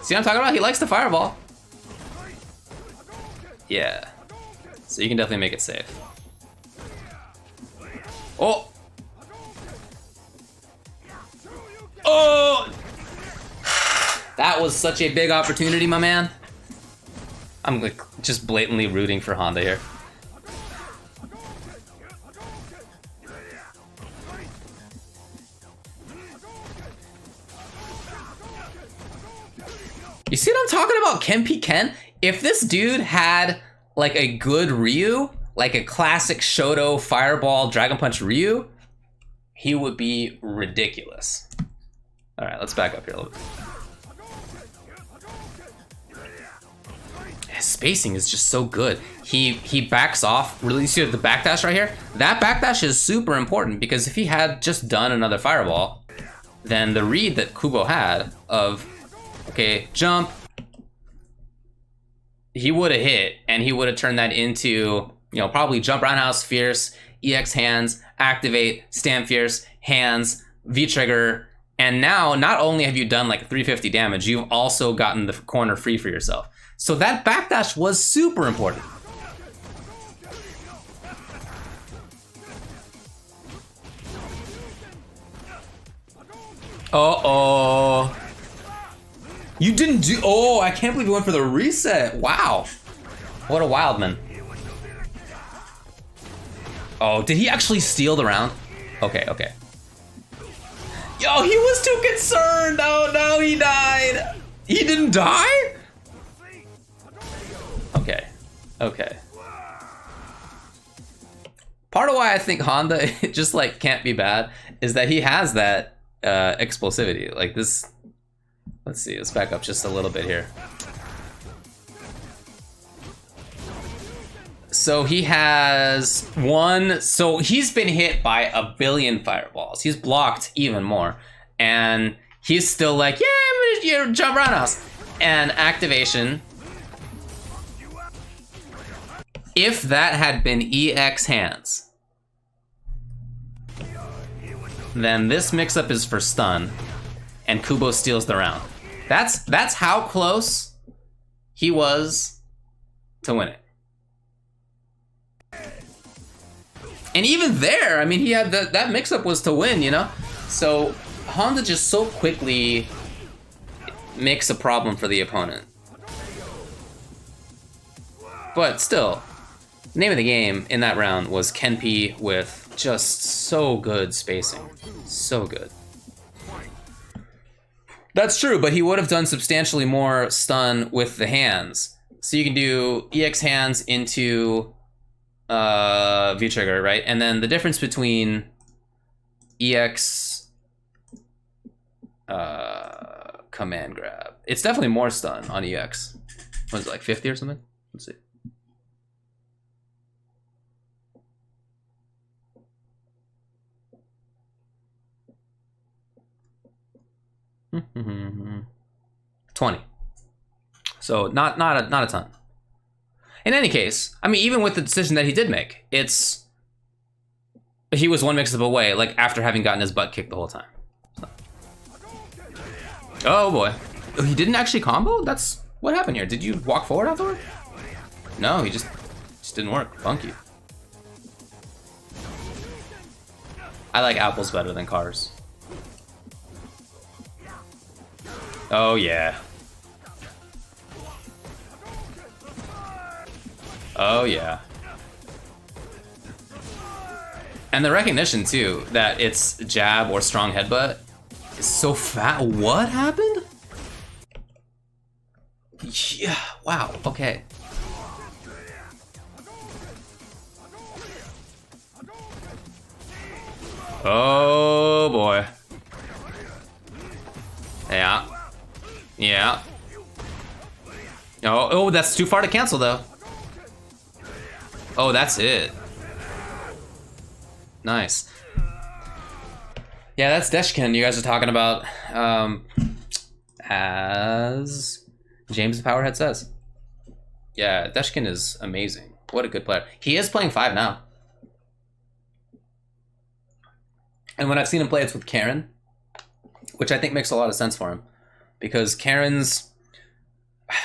See what I'm talking about? He likes the fireball. Yeah. So you can definitely make it safe. Oh! Oh! That was such a big opportunity, my man. I'm like just blatantly rooting for Honda here. You see what I'm talking about, Kenpy Ken? If this dude had like a good Ryu, like a classic Shoto Fireball Dragon Punch Ryu, he would be ridiculous. All right, let's back up here a little bit. His spacing is just so good. He backs off. Really, you see the backdash right here? That backdash is super important, because if he had just done another Fireball, then the read that Kubo had of, okay, jump, he would have hit, and he would have turned that into, probably jump roundhouse, fierce, EX hands, activate, stand fierce, hands, V-trigger, and now not only have you done like 350 damage, you've also gotten the corner free for yourself. So that backdash was super important. Uh-oh. You didn't do... Oh, I can't believe you went for the reset. Wow. What a wild man. Oh, did he actually steal the round? Okay, okay. Yo, he was too concerned. Oh, no, he died. He didn't die? Okay, okay. Part of why I think Honda just like can't be bad is that he has that explosivity. Like this, let's see, let's back up just a little bit here. So he has one, so he's been hit by a billion fireballs. He's blocked even more. And he's still like, yeah, I'm gonna jump around us. And activation. If that had been EX hands, then this mix-up is for stun, and Kubo steals the round. That's how close he was to win it. And even there, I mean, he had that mix-up was to win, you know? So Honda just so quickly makes a problem for the opponent. But still, name of the game in that round was Kenpy with just so good spacing. So good. That's true, but he would have done substantially more stun with the hands. So you can do EX hands into V-trigger, right? And then the difference between EX command grab. It's definitely more stun on EX. What is it, like 50 or something? Let's see. Mm-hmm. 20. So not a ton. In any case, I mean, even with the decision that he did make, he was one mix-up away, like after having gotten his butt kicked the whole time. So. Oh boy. Oh, he didn't actually combo? That's what happened here. Did you walk forward afterward? No, he just didn't work. Funky. I like apples better than cars. Oh yeah. Oh yeah. And the recognition too, that it's jab or strong headbutt is so fat. What happened? Yeah, wow, okay. Oh boy. Yeah. Yeah. Oh, that's too far to cancel though. Oh, that's it. Nice. Yeah, that's Deshkin you guys are talking about. As James the Powerhead says. Yeah, Deshkin is amazing. What a good player. He is playing 5 now. And when I've seen him play, it's with Karen, which I think makes a lot of sense for him. Because Karen's,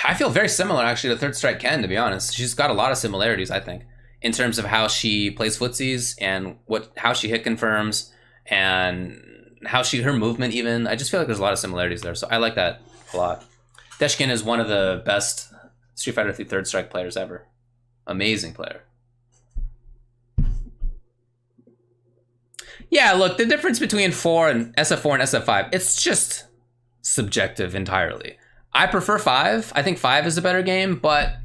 I feel very similar actually to Third Strike Ken, to be honest. She's got a lot of similarities, I think, in terms of how she plays footsies and how she hit confirms and how her movement even. I just feel like there's a lot of similarities there, so I like that a lot. Deshkin is one of the best Street Fighter 3 Third Strike players ever. Amazing player. Yeah, look, the difference between SF4 and SF5, it's just subjective entirely. I prefer 5. I think 5 is a better game, but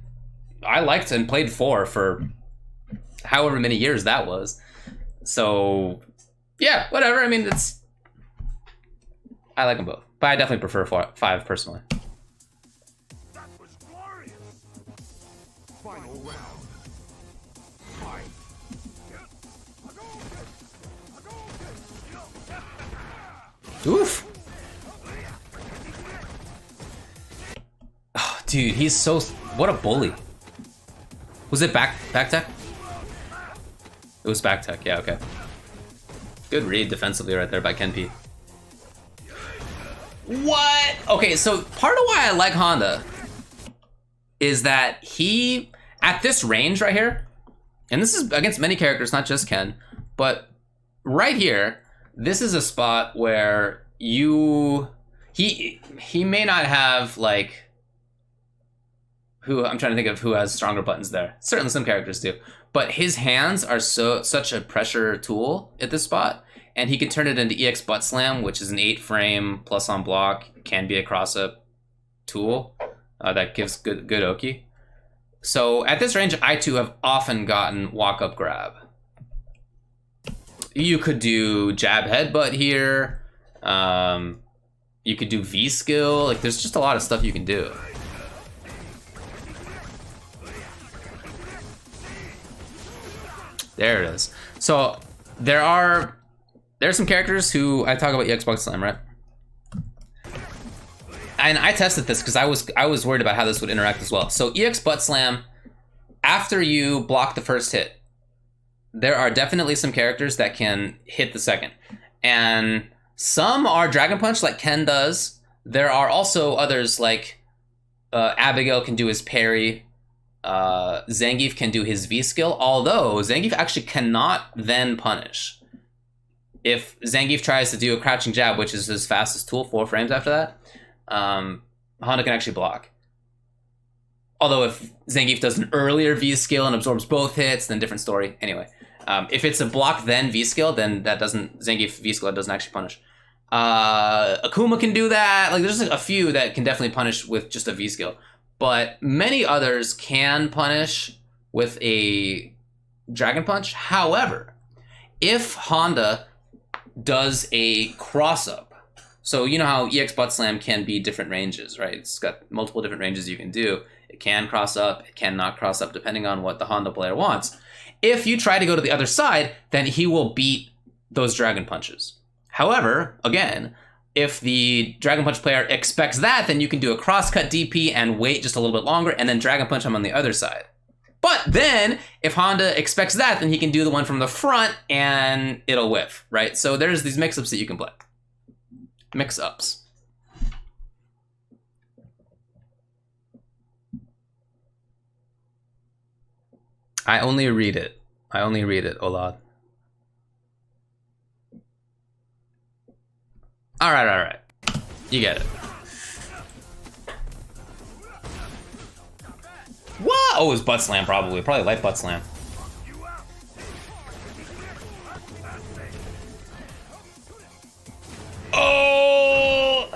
I liked and played 4 for however many years that was. So, yeah, whatever. I mean, I like them both, but I definitely prefer 5 personally. That was glorious. Final round. Fight. Oof. Oh, dude, he's so... What a bully. Was it back tech? It was back tech, yeah, okay. Good read defensively right there by Kenpy. What? Okay, so part of why I like Honda is that he, at this range right here, and this is against many characters, not just Ken, but right here, this is a spot where he may not have like who I'm trying to think of who has stronger buttons there. Certainly some characters do, but his hands are such a pressure tool at this spot, and he can turn it into EX butt slam, which is an 8-frame plus on block, can be a cross up tool that gives good Oki. So at this range, I too have often gotten walk up grab. You could do jab headbutt here. You could do V skill. Like there's just a lot of stuff you can do. There it is. So there's some characters who I talk about EX butt slam, right? And I tested this because I was worried about how this would interact as well. So EX butt slam, after you block the first hit, there are definitely some characters that can hit the second. And some are Dragon Punch like Ken does. There are also others like Abigail can do his parry. Zangief can do his V skill, although Zangief actually cannot then punish. If Zangief tries to do a crouching jab, which is his fastest tool, 4 frames after that, Honda can actually block. Although if Zangief does an earlier V skill and absorbs both hits, then different story. Anyway, if it's a block then V skill, then that doesn't, Zangief V skill doesn't actually punish. Akuma can do that. Like there's a few that can definitely punish with just a V skill. But many others can punish with a Dragon Punch. However, if Honda does a cross-up, so you know how EX Butt Slam can be different ranges, right? It's got multiple different ranges you can do. It can cross up, it cannot cross up, depending on what the Honda player wants. If you try to go to the other side, then he will beat those Dragon Punches. However, again, if the Dragon Punch player expects that, then you can do a cross-cut DP and wait just a little bit longer and then Dragon Punch him on the other side. But then, if Honda expects that, then he can do the one from the front and it'll whiff, right? So there's these mix-ups that you can play. Mix-ups. I only read it, Olad. All right. You get it. What? Oh, it was butt slam probably light butt slam. Oh!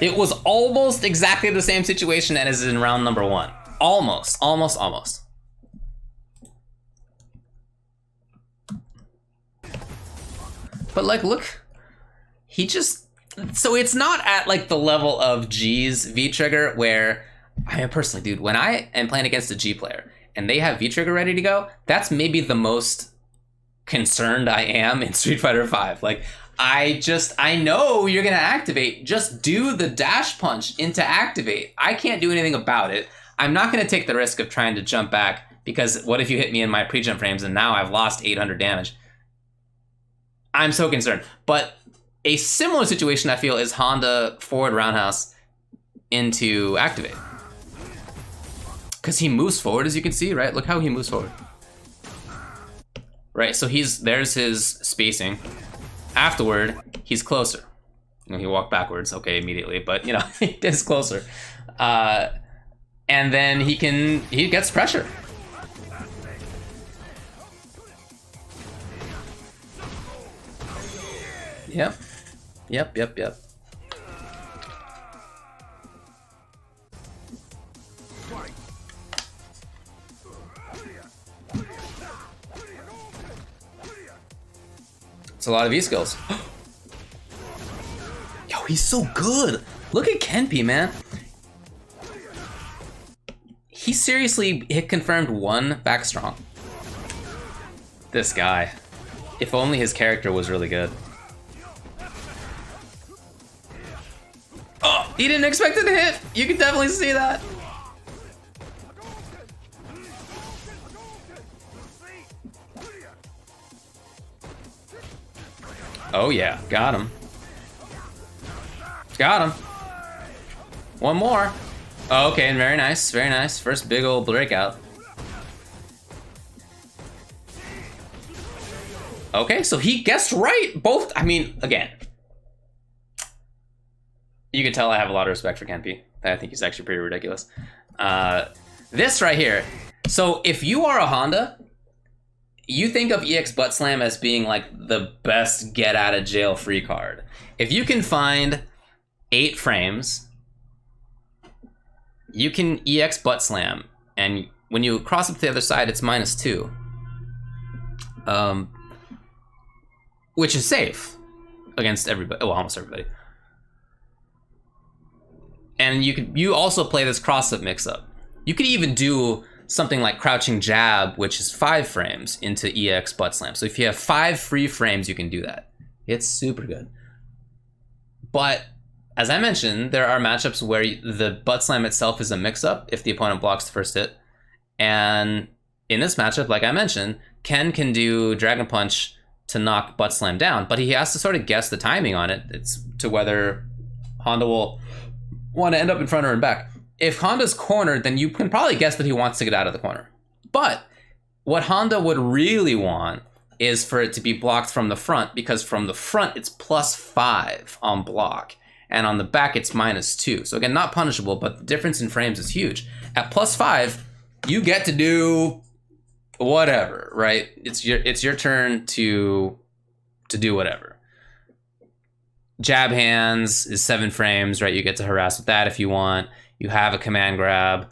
It was almost exactly the same situation as in round number 1. Almost. But like, look, he just, so it's not at like the level of G's V-Trigger where, I personally, dude, when I am playing against a G player and they have V-Trigger ready to go, that's maybe the most concerned I am in Street Fighter V. Like, I know you're gonna activate, just do the dash punch into activate. I can't do anything about it. I'm not gonna take the risk of trying to jump back because what if you hit me in my pre-jump frames and now I've lost 800 damage? I'm so concerned. But a similar situation, I feel, is Honda forward roundhouse into activate. Because he moves forward, as you can see, right? Look how he moves forward. Right, so there's his spacing. Afterward, he's closer. You know, he walked backwards, okay, immediately, but you know, he is closer. And then he gets pressure. Yep. It's a lot of E-skills. Yo, he's so good. Look at Kenpy, man. He seriously hit confirmed 1 back strong. This guy. If only his character was really good. Oh, he didn't expect it to hit. You can definitely see that. Oh yeah, got him. Got him. One more. Oh, okay, very nice, very nice. First big old breakout. Okay, so he guessed right. Both, I mean, again, You can tell I have a lot of respect for Kenpy. I think he's actually pretty ridiculous. This right here. So if you are a Honda, you think of EX Butt Slam as being like the best get out of jail free card. If you can find 8 frames, you can EX Butt Slam, and when you cross up to the other side, it's -2. Which is safe against everybody, well, almost everybody. And you also play this cross-up mix-up. You could even do something like crouching jab, which is 5 frames, into EX Butt Slam. So if you have 5 free frames, you can do that. It's super good. But as I mentioned, there are matchups where the Butt Slam itself is a mix-up if the opponent blocks the first hit. And in this matchup, like I mentioned, Ken can do Dragon Punch to knock Butt Slam down, but he has to sort of guess the timing on it. It's to whether Honda will want to end up in front or in back. If Honda's cornered, then you can probably guess that he wants to get out of the corner. But what Honda would really want is for it to be blocked from the front, because from the front, it's +5 on block. And on the back, it's -2. So again, not punishable, but the difference in frames is huge. At +5, you get to do whatever, right? It's your turn to do whatever. Jab hands is 7 frames, right? You get to harass with that if you want. You have a command grab.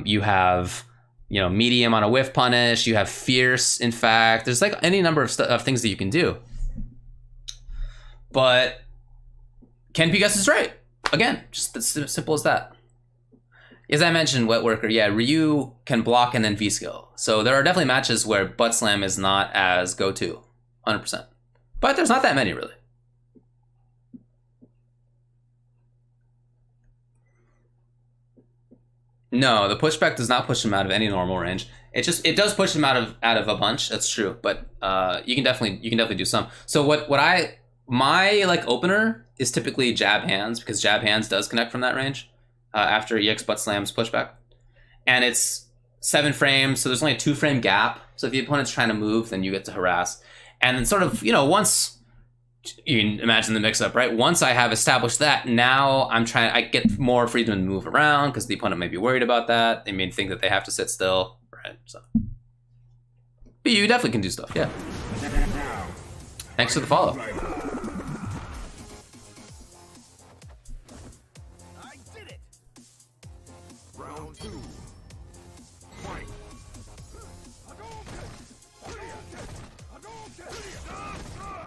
You have, medium on a whiff punish. You have fierce, in fact. There's like any number of things that you can do. But Kenpy guesses right. Again, just as simple as that. As I mentioned, Wet Worker, yeah, Ryu can block and then V-skill. So there are definitely matches where Butt Slam is not as go-to, 100%. But there's not that many, really. No, the pushback does not push him out of any normal range. It does push him out of a bunch. That's true, but you can definitely do some. So my opener is typically jab hands, because jab hands does connect from that range after EX Butt Slam's pushback, and it's 7 frames, so there's only a 2-frame gap. So if the opponent's trying to move, then you get to harass, and then sort of once. You can imagine the mix-up, right? Once I have established that, now I get more freedom to move around, because the opponent may be worried about that. They may think that they have to sit still, right? So, but you definitely can do stuff, yeah. Thanks for the follow. I did it. Round 2. Fight.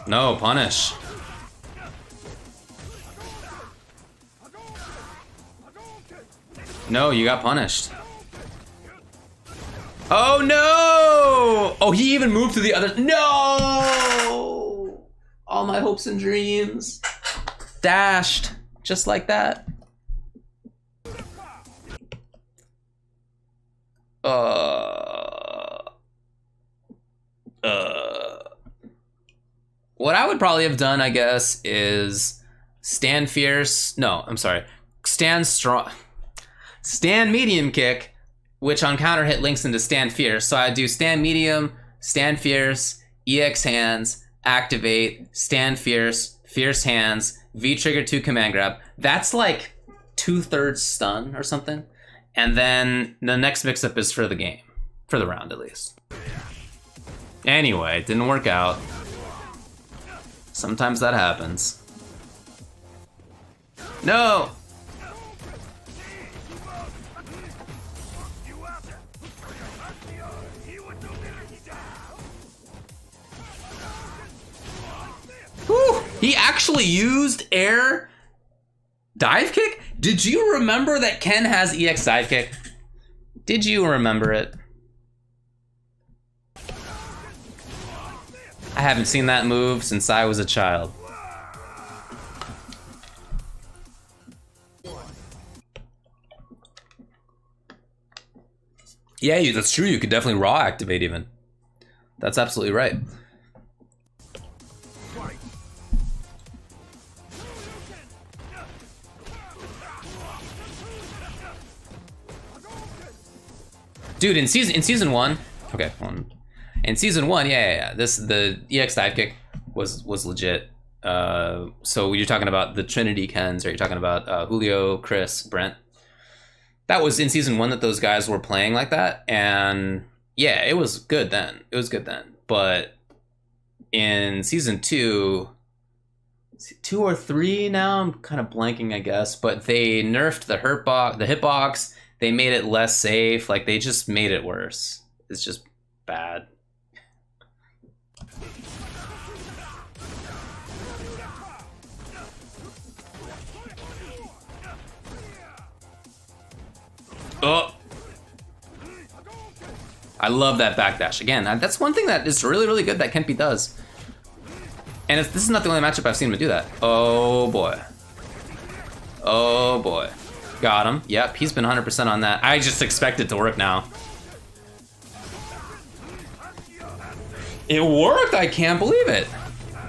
No, punish. No, you got punished. Oh no! Oh, he even moved to the other. No! All my hopes and dreams dashed just like that. What I would probably have done, I guess, is stand fierce. No, I'm sorry. Stand strong. Stand medium kick, which on counter hit links into stand fierce. So I do stand medium, stand fierce, EX hands, activate, stand fierce, fierce hands, V trigger 2 command grab. That's like 2/3 stun or something. And then the next mix up is for the game, for the round at least. Anyway, it didn't work out. Sometimes that happens. No! Whew. He actually used air dive kick? Did you remember that Ken has EX dive kick? Did you remember it? I haven't seen that move since I was a child. Yeah, that's true. You could definitely raw activate even. That's absolutely right. Dude, in season 1, okay, in season 1, yeah. The EX dive kick was legit. So you're talking about the Trinity Kens, or you're talking about Julio, Chris, Brent. That was in season 1 that those guys were playing like that, and yeah, it was good then. It was good then. But in season 2 or 3 now, I'm kind of blanking, I guess, but they nerfed the hitbox. They made it less safe. Like, they just made it worse. It's just bad. Oh, I love that backdash. Again, that's one thing that is really, really good that Kenpy does. And this is not the only matchup I've seen him do that. Oh boy. Oh boy. Got him. Yep, he's been 100% on that. I just expect it to work now. It worked! I can't believe it.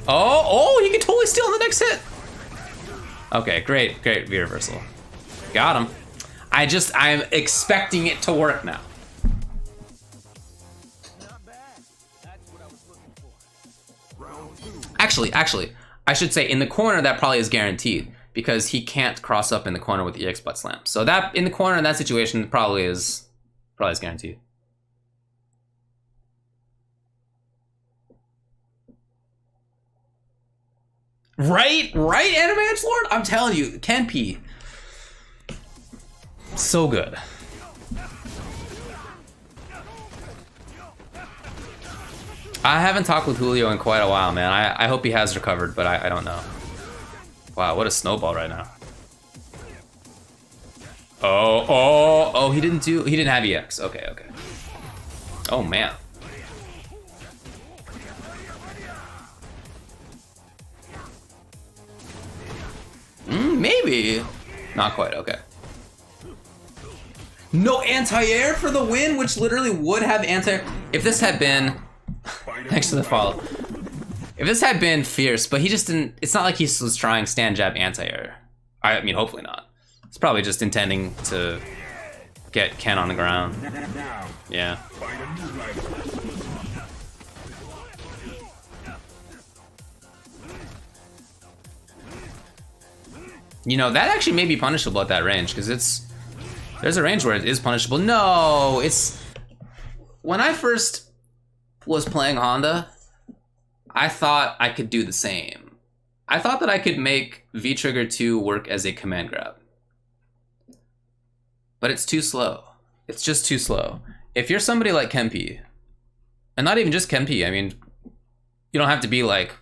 Oh, he can totally steal on the next hit. Okay, great V reversal. Got him. I'm expecting it to work now. Actually, I should say in the corner that probably is guaranteed because he can't cross up in the corner with the EX butt slam. So that in the corner in that situation probably is guaranteed. Right, Animance Lord? I'm telling you, Kenpy. So good. I haven't talked with Julio in quite a while, man. I hope he has recovered, but I don't know. Wow, what a snowball right now. Oh, he didn't have EX. Okay. Oh man. Maybe. Not quite, okay. No anti-air for the win, which literally would have anti-air. If this had been, thanks for the follow. If this had been fierce, but he just didn't, it's not like he was trying stand jab anti-air. I mean, hopefully not. It's probably just intending to get Ken on the ground. Yeah. You know, that actually may be punishable at that range, because there's a range where it is punishable. No, when I first was playing Honda, I thought I could do the same. I thought that I could make V-Trigger 2 work as a command grab. But it's too slow. It's just too slow. If you're somebody like Kenpy, and not even just Kenpy, I mean, you don't have to be like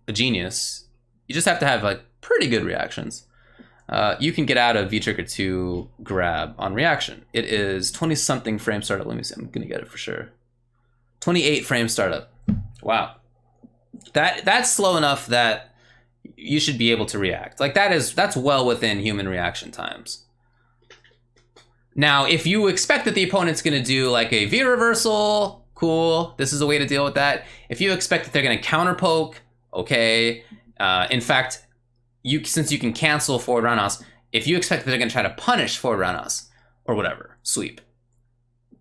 a genius. You just have to have like pretty good reactions. You can get out of V-Trigger 2 grab on reaction. It is 20-something frame startup. Let me see, I'm gonna get it for sure. 28 frame startup. Wow. That's slow enough that you should be able to react. Like that's well within human reaction times. Now, if you expect that the opponent's gonna do like a V reversal, cool, this is a way to deal with that. If you expect that they're gonna counter poke, okay. In fact, since you can cancel forward roundhouse, if you expect that they're gonna try to punish forward roundhouse or whatever, sweep,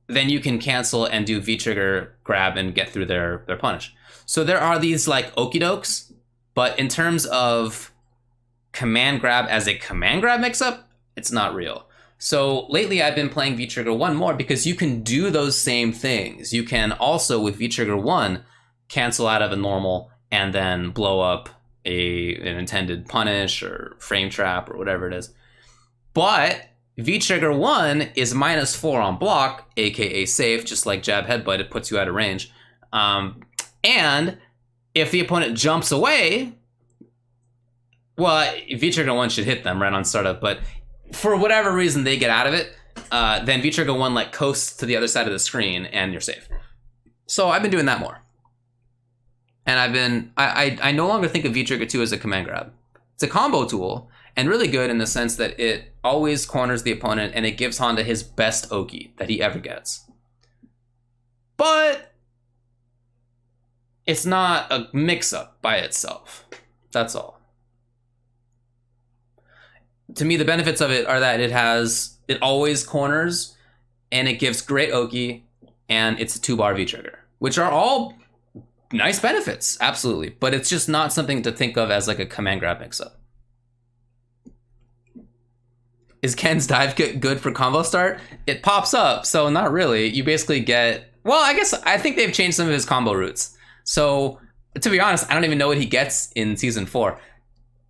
then you can cancel and do V-trigger grab and get through their punish. So there are these like okie dokes, but in terms of command grab as a command grab mix-up, it's not real. So lately I've been playing V-Trigger 1 more because you can do those same things. You can also, with V-Trigger 1, cancel out of a normal and then blow up an intended punish or frame trap or whatever it is. But V-Trigger 1 is -4 on block, aka safe, just like jab headbutt, it puts you out of range. And if the opponent jumps away, well, V-Trigger 1 should hit them right on startup, but for whatever reason they get out of it, then V-Trigger 1 like coasts to the other side of the screen and you're safe. So I've been doing that more. And I no longer think of V-Trigger 2 as a command grab. It's a combo tool and really good in the sense that it always corners the opponent and it gives Honda his best Oki that he ever gets. But it's not a mix-up by itself. That's all. To me, the benefits of it are that it always corners and it gives great Oki and it's a 2-bar V-trigger, which are all nice benefits, absolutely. But it's just not something to think of as like a command grab mix-up. Is Ken's dive kick good for combo start? It pops up, so not really. You basically get... Well, I think they've changed some of his combo routes. So, to be honest, I don't even know what he gets in Season 4.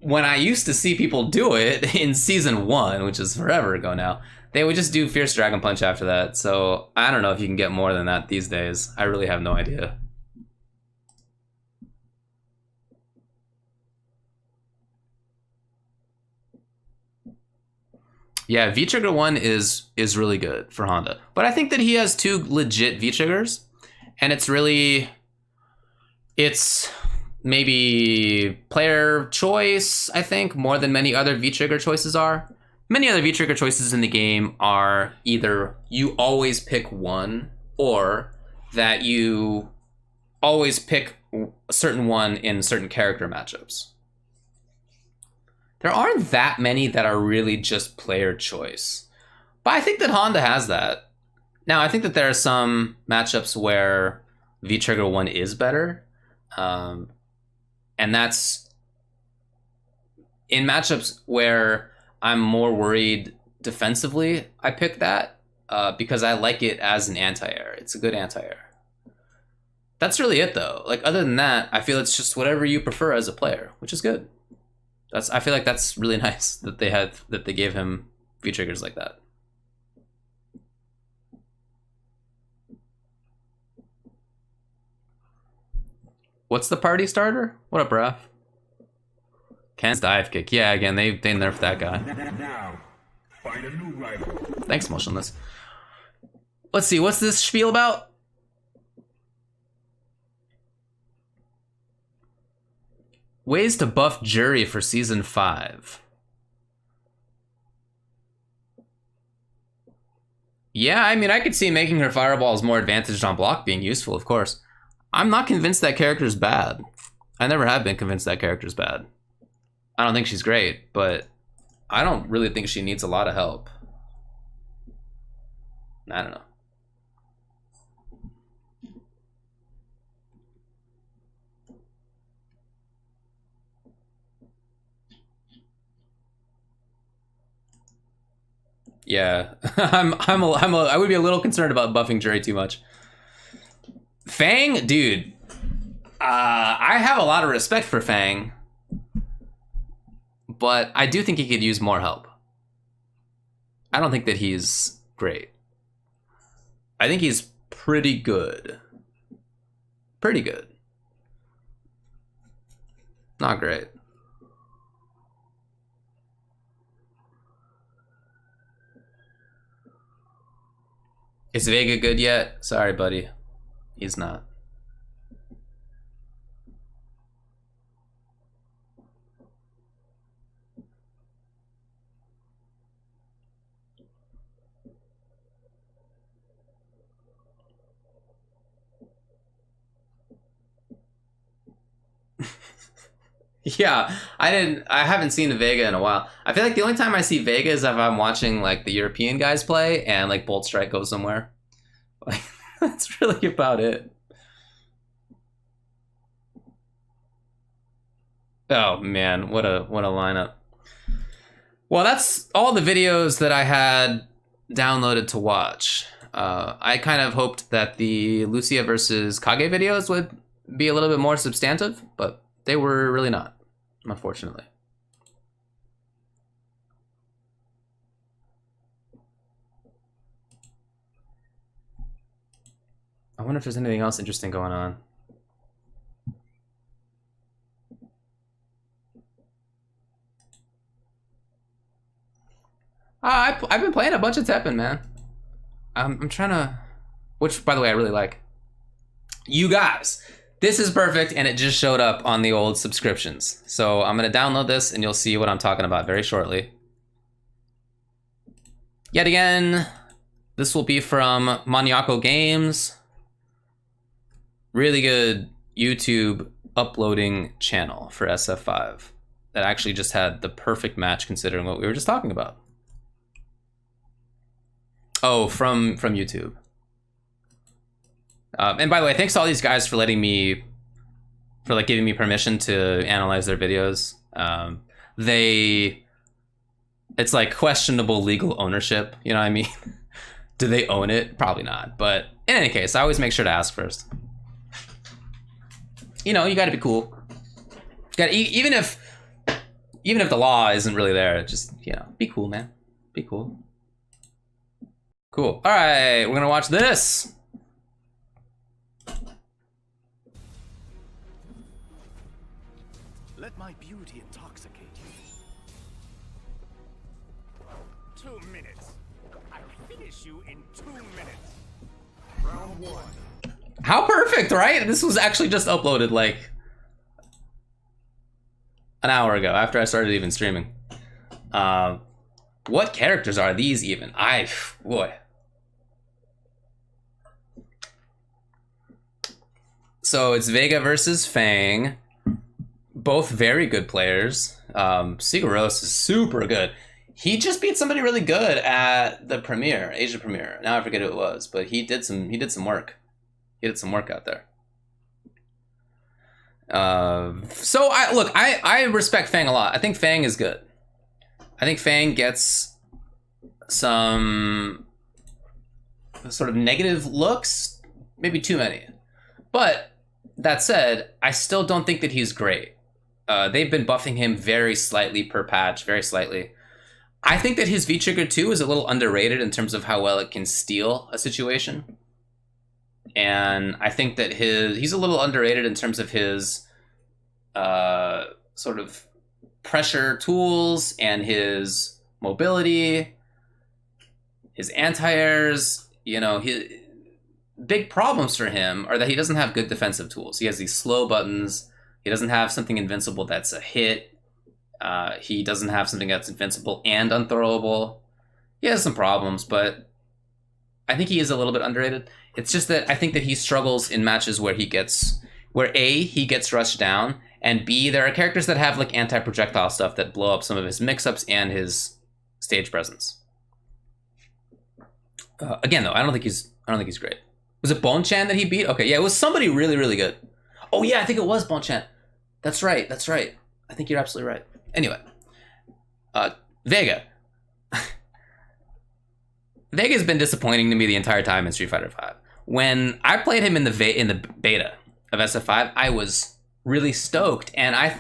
When I used to see people do it in Season 1, which is forever ago now, they would just do Fierce Dragon Punch after that. So, I don't know if you can get more than that these days. I really have no idea. Yeah, V-Trigger 1 is really good for Honda. But I think that he has 2 legit V-Triggers. And it's maybe player choice, I think, more than many other V-Trigger choices are. Many other V-Trigger choices in the game are either you always pick one, or that you always pick a certain one in certain character matchups. There aren't that many that are really just player choice. But I think that Honda has that. Now, I think that there are some matchups where V-Trigger 1 is better. And that's in matchups where I'm more worried defensively, I pick that because I like it as an anti-air. It's a good anti-air. That's really it, though. Like, other than that, I feel it's just whatever you prefer as a player, which is good. I feel like that's really nice that they gave him V-Triggers like that. What's the party starter? What up, Raph? Ken's dive kick. Yeah, again, they nerfed that guy. Now, find a new rival. Thanks, Motionless. Let's see, what's this spiel about? Ways to buff Jury for Season 5. Yeah, I mean, I could see making her fireballs more advantaged on block being useful, of course. I'm not convinced that character's bad. I never have been convinced that character's bad. I don't think she's great, but I don't really think she needs a lot of help. I don't know. Yeah, I would be a little concerned about buffing Jury too much. Fang, dude, I have a lot of respect for Fang, but I do think he could use more help. I don't think that he's great. I think he's pretty good. Pretty good. Not great. Is Vega good yet? Sorry, buddy. He's not. Yeah, I haven't seen Vega in a while. I feel like the only time I see Vega is if I'm watching like the European guys play and like Bolt Strike goes somewhere. Like, that's really about it. Oh man, what a lineup. Well, that's all the videos that I had downloaded to watch. I kind of hoped that the Lucia versus Kage videos would be a little bit more substantive, but they were really not, unfortunately. I wonder if there's anything else interesting going on. I've been playing a bunch of Teppen, man. I'm trying to... Which, by the way, I really like. You guys, this is perfect, and it just showed up on the old subscriptions. So I'm going to download this, and you'll see what I'm talking about very shortly. Yet again, this will be from Maniaco Games. Really good YouTube uploading channel for SF5 that actually just had the perfect match considering what we were just talking about. Oh, from YouTube. And by the way, thanks to all these guys for letting me for like giving me permission to analyze their videos. It's like questionable legal ownership. You know what I mean? Do they own it? Probably not. But in any case, I always make sure to ask first. You know, you got to be cool. Even if the law isn't really there, just, you know, be cool, man. Be cool. Cool. All right, we're gonna watch this. Let my beauty intoxicate you. 2 minutes. I'll finish you in 2 minutes. Round 1. How perfect, right? This was actually just uploaded like an hour ago after I started even streaming. What characters are these even? Boy. So it's Vega versus Fang. Both very good players. Sigaros is super good. He just beat somebody really good at the premiere, Asia premiere. Now I forget who it was, but he did some work. He did some work out there. So I respect Fang a lot. I think Fang is good. I think Fang gets some sort of negative looks, maybe too many. But that said, I still don't think that he's great. They've been buffing him very slightly per patch, very slightly. I think that his V-Trigger 2 is a little underrated in terms of how well it can steal a situation. And I think that he's a little underrated in terms of his sort of pressure tools and his mobility, his anti-airs. You know, big problems for him are that he doesn't have good defensive tools. He has these slow buttons. He doesn't have something invincible that's a hit. He doesn't have something that's invincible and unthrowable. He has some problems, but I think he is a little bit underrated. It's just that I think that he struggles in matches where he gets rushed down, and B, there are characters that have like anti-projectile stuff that blow up some of his mix-ups and his stage presence. Again, though, I don't think he's great. Was it Bonchan that he beat? Okay, yeah, it was somebody really, really good. Oh yeah, I think it was Bonchan. That's right. I think you're absolutely right. Anyway, Vega. Vega's been disappointing to me the entire time in Street Fighter V. When I played him in the beta of SF5, I was really stoked, and I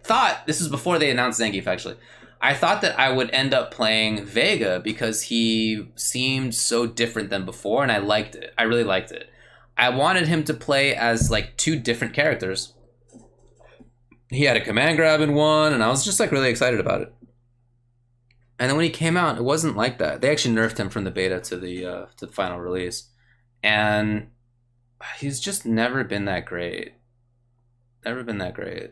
thought, this was before they announced Zangief actually, I thought that I would end up playing Vega because he seemed so different than before, and I liked it. I really liked it. I wanted him to play as like two different characters. He had a command grab in one, and I was just like really excited about it. And then when he came out, it wasn't like that. They actually nerfed him from the beta to the final release, and he's just never been that great. Never been that great.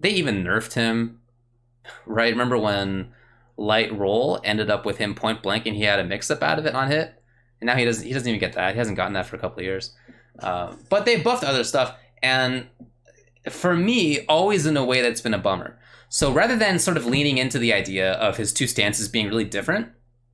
They even nerfed him, right? Remember when Light Roll ended up with him point blank and he had a mix-up out of it on hit? And now he doesn't even get that. He hasn't gotten that for a couple of years. But they buffed other stuff, and for me, always in a way that's been a bummer. So rather than sort of leaning into the idea of his two stances being really different,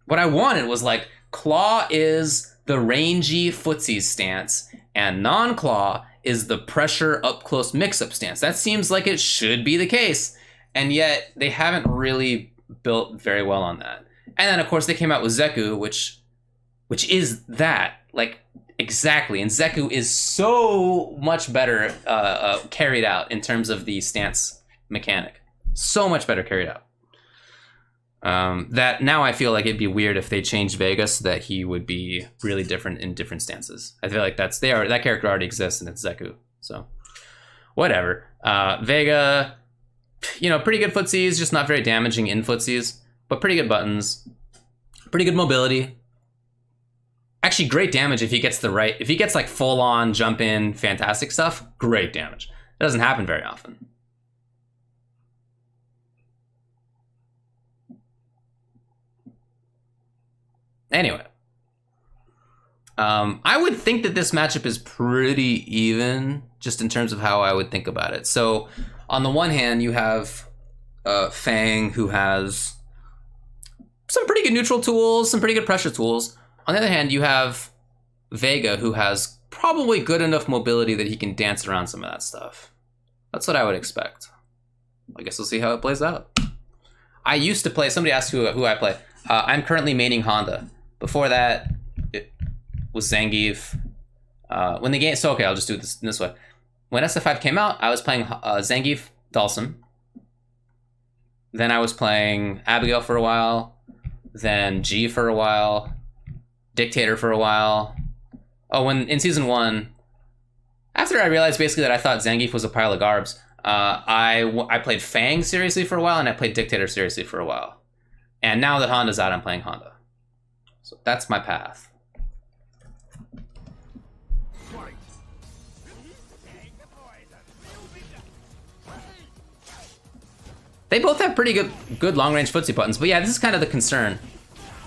what I wanted was like, Claw is the rangy footsies stance, and non-Claw is the pressure up-close mix-up stance. That seems like it should be the case, and yet they haven't really built very well on that. And then, of course, they came out with Zeku, which is that, like, exactly. And Zeku is so much better carried out in terms of the stance mechanic. So much better carried out. That now I feel like it'd be weird if they changed Vega so that he would be really different in different stances. I feel like that character already exists, and it's Zeku. So whatever. Vega, you know, pretty good footsies, just not very damaging in footsies, but pretty good buttons, pretty good mobility. Actually, great damage if he gets like full on jump in fantastic stuff. Great damage. It doesn't happen very often. Anyway, I would think that this matchup is pretty even, just in terms of how I would think about it. So, on the one hand, you have Fang, who has some pretty good neutral tools, some pretty good pressure tools. On the other hand, you have Vega, who has probably good enough mobility that he can dance around some of that stuff. That's what I would expect. I guess we'll see how it plays out. I used to play, somebody asked who I play. I'm currently maining Honda. Before that, it was Zangief. When the game, so okay, I'll just do this way. When SF5 came out, I was playing Zangief, Dhalsim. Then I was playing Abigail for a while. Then G for a while. Dictator for a while. Oh, when in season 1, after I realized basically that I thought Zangief was a pile of garbs, I played Fang seriously for a while, and I played Dictator seriously for a while. And now that Honda's out, I'm playing Honda. So that's my path. They both have pretty good long-range footsie buttons, but yeah, this is kind of the concern.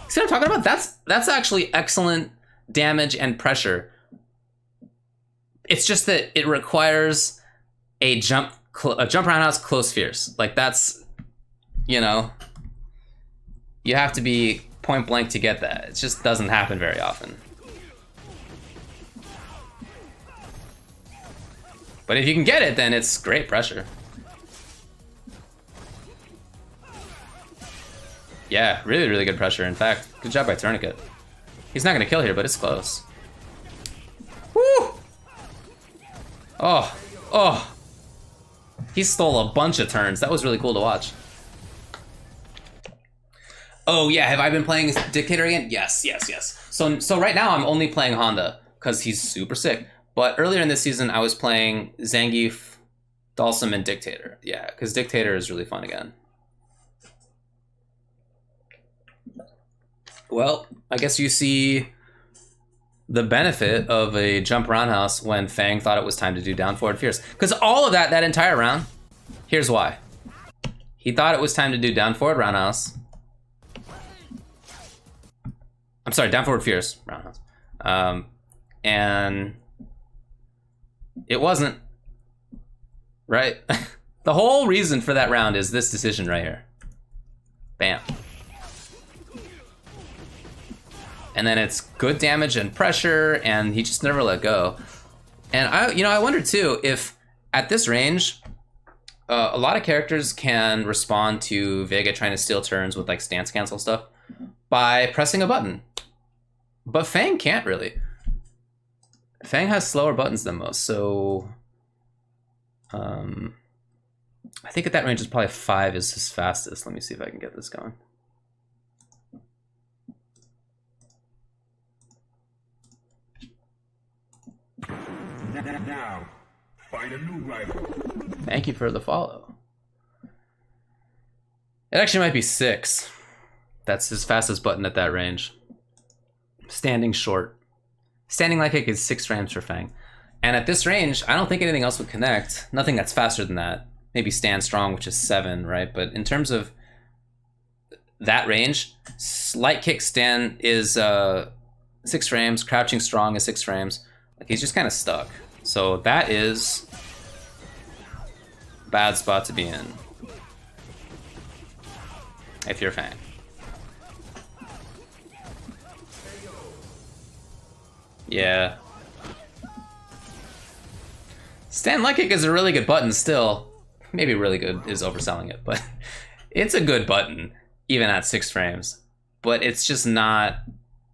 See what I'm talking about? That's actually excellent damage and pressure. It's just that it requires a jump roundhouse close fierce. Like that's, you know, you have to be point blank to get that. It just doesn't happen very often. But if you can get it, then it's great pressure. Yeah, really, really good pressure. In fact, good job by Tourniquet. He's not gonna kill here, but it's close. Woo! Oh. He stole a bunch of turns. That was really cool to watch. Oh yeah, have I been playing Dictator again? Yes. So right now I'm only playing Honda, because he's super sick. But earlier in this season, I was playing Zangief, Dhalsim, and Dictator. Yeah, because Dictator is really fun again. Well, I guess you see the benefit of a jump roundhouse when Fang thought it was time to do down forward fierce. Because all of that entire round, here's why. He thought it was time to do down forward roundhouse. I'm sorry, down forward fierce roundhouse. And it wasn't, right? The whole reason for that round is this decision right here. Bam. And then it's good damage and pressure, and he just never let go. And I wonder too if at this range, a lot of characters can respond to Vega trying to steal turns with like stance cancel stuff by pressing a button, but Fang can't really. Fang has slower buttons than most, so I think at that range it's probably 5 is his fastest. Let me see if I can get this going. Now, find a new rival. Thank you for the follow. It actually might be 6. That's his fastest button at that range. Standing short. Standing like kick is 6 frames for Fang. And at this range, I don't think anything else would connect. Nothing that's faster than that. Maybe stand strong, which is 7, right? But in terms of that range, light kick stand is 6 frames, crouching strong is 6 frames. Like he's just kind of stuck. So that is a bad spot to be in if you're a Fang. Yeah. Stand light kick is a really good button still. Maybe really good is overselling it, but it's a good button, even at 6 frames. But it's just not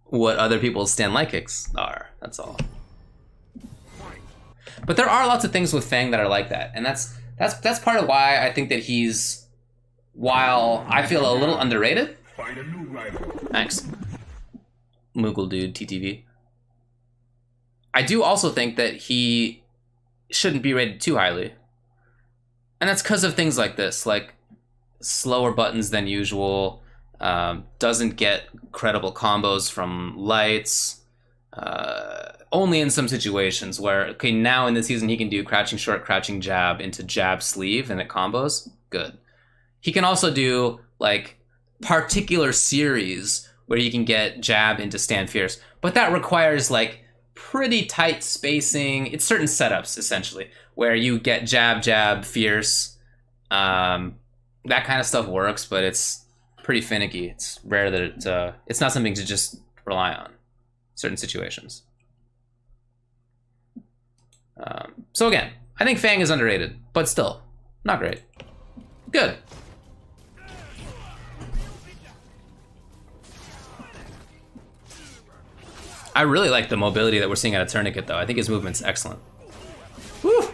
what other people's stand light kicks are, that's all. But there are lots of things with Fang that are like that, and that's part of why I think that he's, while I feel a little underrated. Find a new rival. Thanks, Moogle dude, TTV. I do also think that he shouldn't be rated too highly, and that's because of things like this, like slower buttons than usual, doesn't get credible combos from lights. Only in some situations where, okay, now in this season he can do crouching short, crouching jab into jab sleeve and it combos. Good. He can also do like particular series where you can get jab into stand fierce, but that requires like pretty tight spacing. It's certain setups essentially where you get jab, jab, fierce. That kind of stuff works, but it's pretty finicky. It's rare that it's not something to just rely on. Certain situations. So again, I think Fang is underrated, but still, not great. Good. I really like the mobility that we're seeing out of Tourniquet, though. I think his movement's excellent. Woo!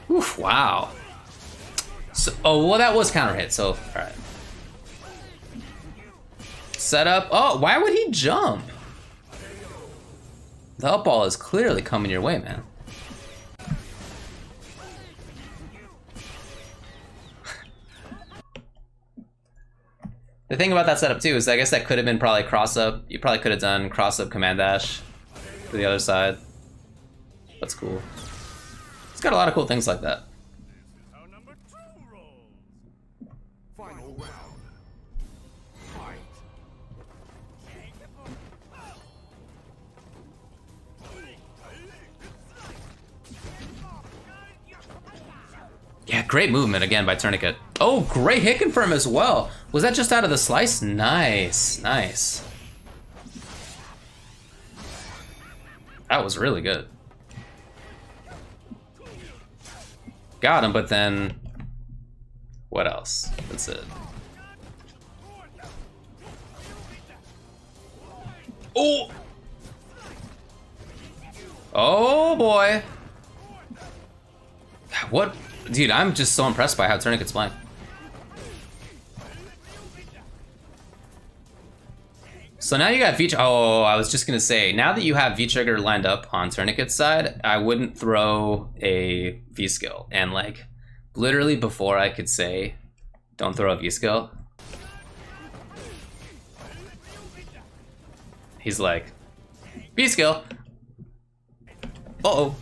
Oof, wow. So, oh, well, that was counter hit, so, all right. Set up. Oh, why would he jump? The up ball is clearly coming your way, man. The thing about that setup too is I guess that could have been probably cross up. You probably could have done cross up command dash to the other side. That's cool. It's got a lot of cool things like that. How number 2 rolls. Final round. Fight. Yeah, great movement again by Tourniquet. Oh, great hit confirm as well. Was that just out of the slice? Nice, nice. That was really good. Got him, but then what else? That's it. Oh! Oh boy. What? Dude, I'm just so impressed by how Tourniquet's playing. So now you got V. Oh, I was just gonna say, now that you have V trigger lined up on Tourniquet's side, I wouldn't throw a V skill. And like, literally before I could say, don't throw a V skill, he's like, V skill. Uh-oh.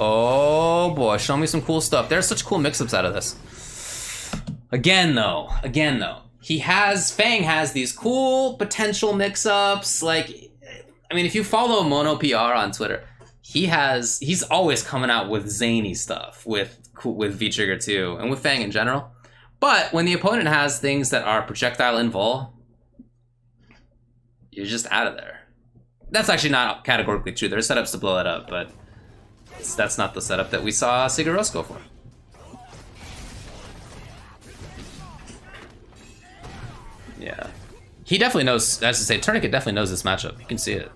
Oh boy, show me some cool stuff. There's such cool mix-ups out of this. Again though, Fang has these cool potential mix-ups. Like, I mean, if you follow Mono PR on Twitter, he's always coming out with zany stuff with V-Trigger too, and with Fang in general. But when the opponent has things that are projectile invul, you're just out of there. That's actually not categorically true. There's setups to blow it up, but that's not the setup that we saw Sigaros go for. Yeah. He definitely knows, as to say, Tourniquet definitely knows this matchup. You can see it.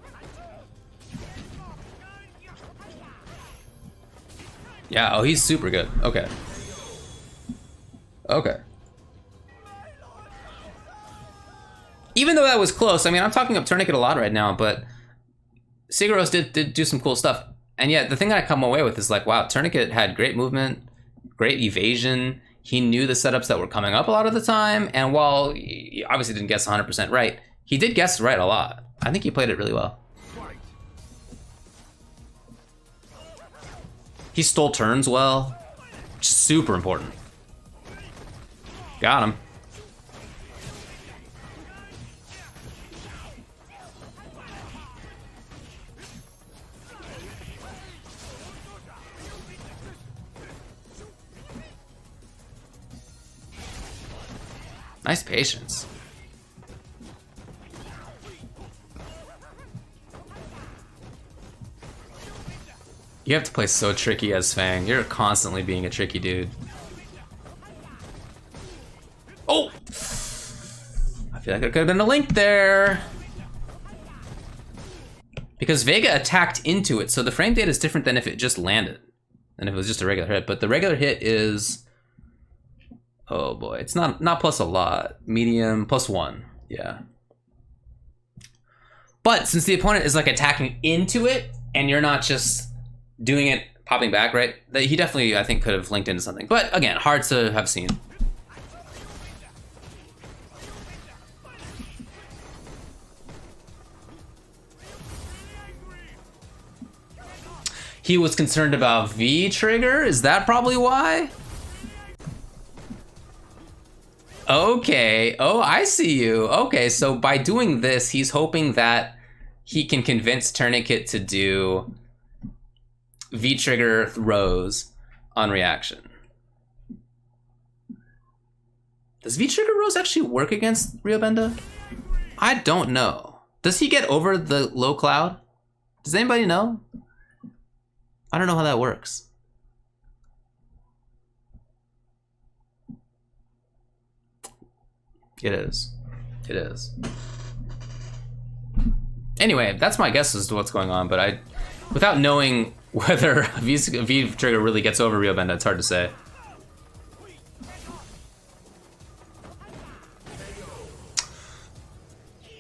Yeah, oh, he's super good. Okay. Okay. Even though that was close, I mean, I'm talking up Tourniquet a lot right now, but Sigaros did do some cool stuff. And yet, the thing that I come away with is like, wow, Tourniquet had great movement, great evasion. He knew the setups that were coming up a lot of the time, and while he obviously didn't guess 100% right, he did guess right a lot. I think he played it really well. He stole turns well, which is super important. Got him. Nice patience. You have to play so tricky as Fang. You're constantly being a tricky dude. Oh! I feel like there could have been a link there. Because Vega attacked into it, so the frame data is different than if it just landed. Than if it was just a regular hit. But the regular hit is... Oh boy, it's not plus a lot. Medium, +1, yeah. But since the opponent is like attacking into it, and you're not just doing it, popping back, right? He definitely, I think, could have linked into something. But again, hard to have seen. He was concerned about V trigger? Is that probably why? Okay, oh, I see you. Okay, so by doing this, he's hoping that he can convince Tourniquet to do V-trigger Rose on reaction. Does V-trigger Rose actually work against Ryobenda? I don't know. Does he get over the low cloud? Does anybody know? I don't know how that works. It is. It is. Anyway, that's my guess as to what's going on, but without knowing whether V-trigger really gets over Ryobenda, it's hard to say.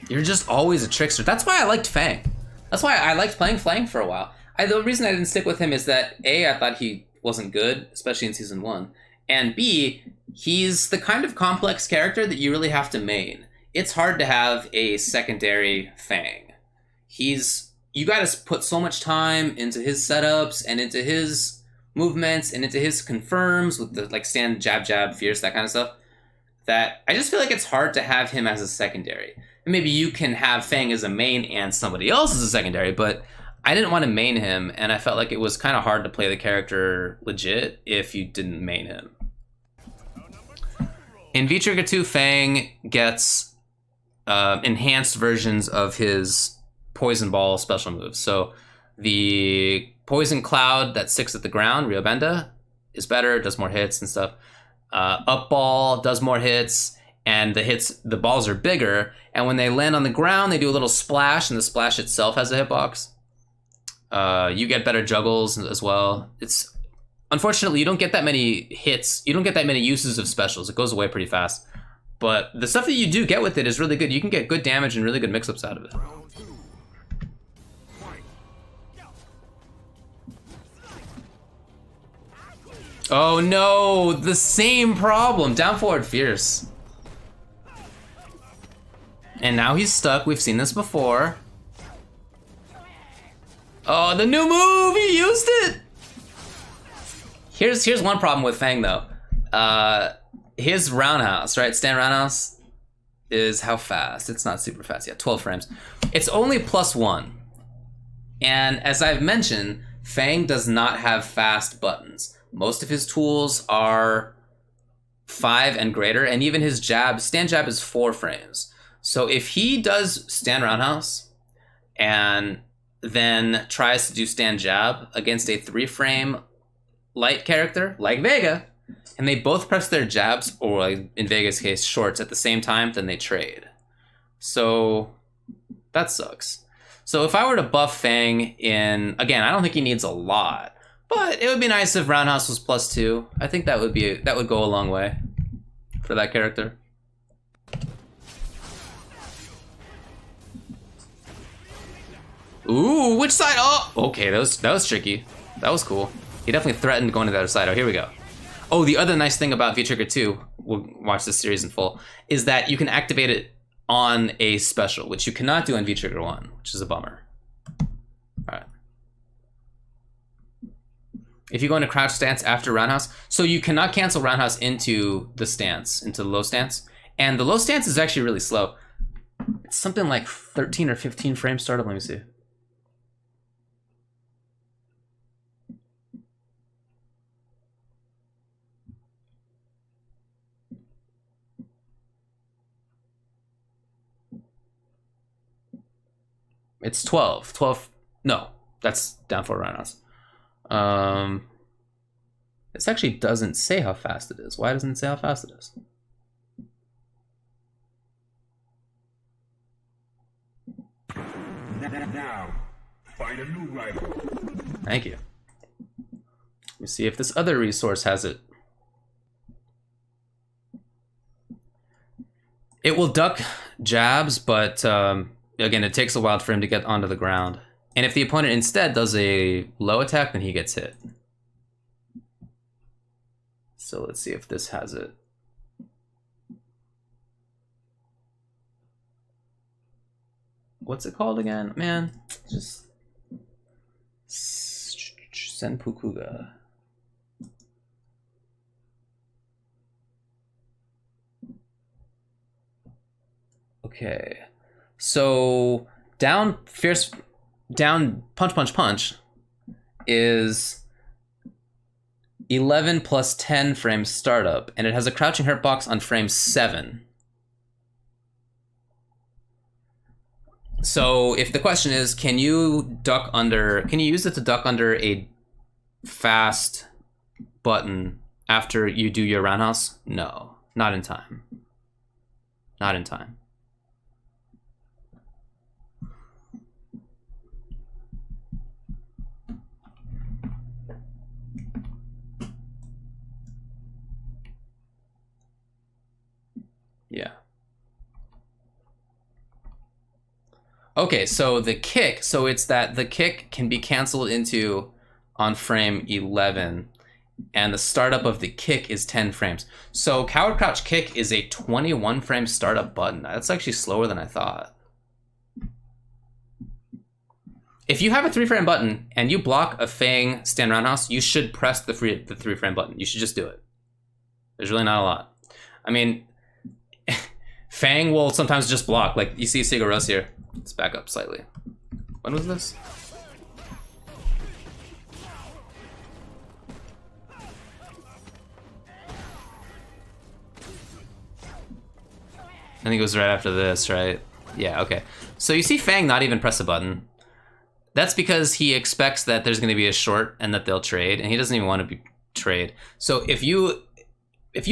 You're just always a trickster. That's why I liked Fang. That's why I liked playing Fang for a while. The reason I didn't stick with him is that A, I thought he wasn't good, especially in Season 1. And B, he's the kind of complex character that you really have to main. It's hard to have a secondary Fang. You gotta put so much time into his setups and into his movements and into his confirms with the like stand, jab, jab, fierce, that kind of stuff, that I just feel like it's hard to have him as a secondary. And maybe you can have Fang as a main and somebody else as a secondary, but I didn't want to main him, and I felt like it was kind of hard to play the character legit if you didn't main him. In V-Trigger 2, Fang gets enhanced versions of his Poison Ball special moves. So the Poison Cloud that sticks at the ground, Ryobenda, is better, does more hits and stuff. Up Ball does more hits, and the balls are bigger, and when they land on the ground, they do a little splash, and the splash itself has a hitbox. You get better juggles as well. Unfortunately, you don't get that many hits. You don't get that many uses of specials. It goes away pretty fast. But the stuff that you do get with it is really good. You can get good damage and really good mix-ups out of it. Oh no, the same problem. Down forward fierce. And now he's stuck. We've seen this before. Oh, the new move! He used it! Here's one problem with Fang, though. His roundhouse, right? Stand roundhouse is how fast? It's not super fast yet, 12 frames. It's only +1. And as I've mentioned, Fang does not have fast buttons. Most of his tools are 5 and greater, and even his stand jab is 4 frames. So if he does stand roundhouse and then tries to do stand jab against a 3-frame light character like Vega, and they both press their jabs, or like in Vega's case, shorts at the same time, then they trade. So that sucks. So if I were to buff Fang again, I don't think he needs a lot, but it would be nice if roundhouse was +2. I think that would go a long way for that character. Ooh, which side? Oh, okay, that was tricky. That was cool. He definitely threatened going to the other side. Oh, here we go. Oh, the other nice thing about V-Trigger 2, we'll watch this series in full, is that you can activate it on a special, which you cannot do on V-Trigger 1, which is a bummer. All right. If you go into crouch stance after roundhouse, so you cannot cancel roundhouse into the stance, into the low stance, and the low stance is actually really slow. It's something like 13 or 15 frames started. Let me see. It's 12. 12. No, that's down for roundhouse. This actually doesn't say how fast it is. Why doesn't it say how fast it is? Now, find a new rival. Thank you. Let me see if this other resource has it. It will duck jabs, but again, it takes a while for him to get onto the ground. And if the opponent instead does a low attack, then he gets hit. So let's see if this has it. What's it called again? Man, just Senpukuga. Okay. So down fierce, down punch punch punch is 11 plus 10 frame startup, and it has a crouching hurtbox on frame 7. So if the question is, can you use it to duck under a fast button after you do your roundhouse? No, not in time. Not in time. Yeah. Okay, so the kick, so it's that the kick can be canceled into on frame 11, and the startup of the kick is 10 frames. So coward crouch kick is a 21 frame startup button. That's actually slower than I thought. If you have a 3 frame button and you block a Fang stand roundhouse, you should press the 3 frame button. You should just do it. There's really not a lot. I mean, Fang will sometimes just block. Like you see Sigaros here. Let's back up slightly. When was this? I think it was right after this, right? Yeah, okay. So you see Fang not even press a button. That's because he expects that there's going to be a short and that they'll trade, and he doesn't even want to be trade. So if you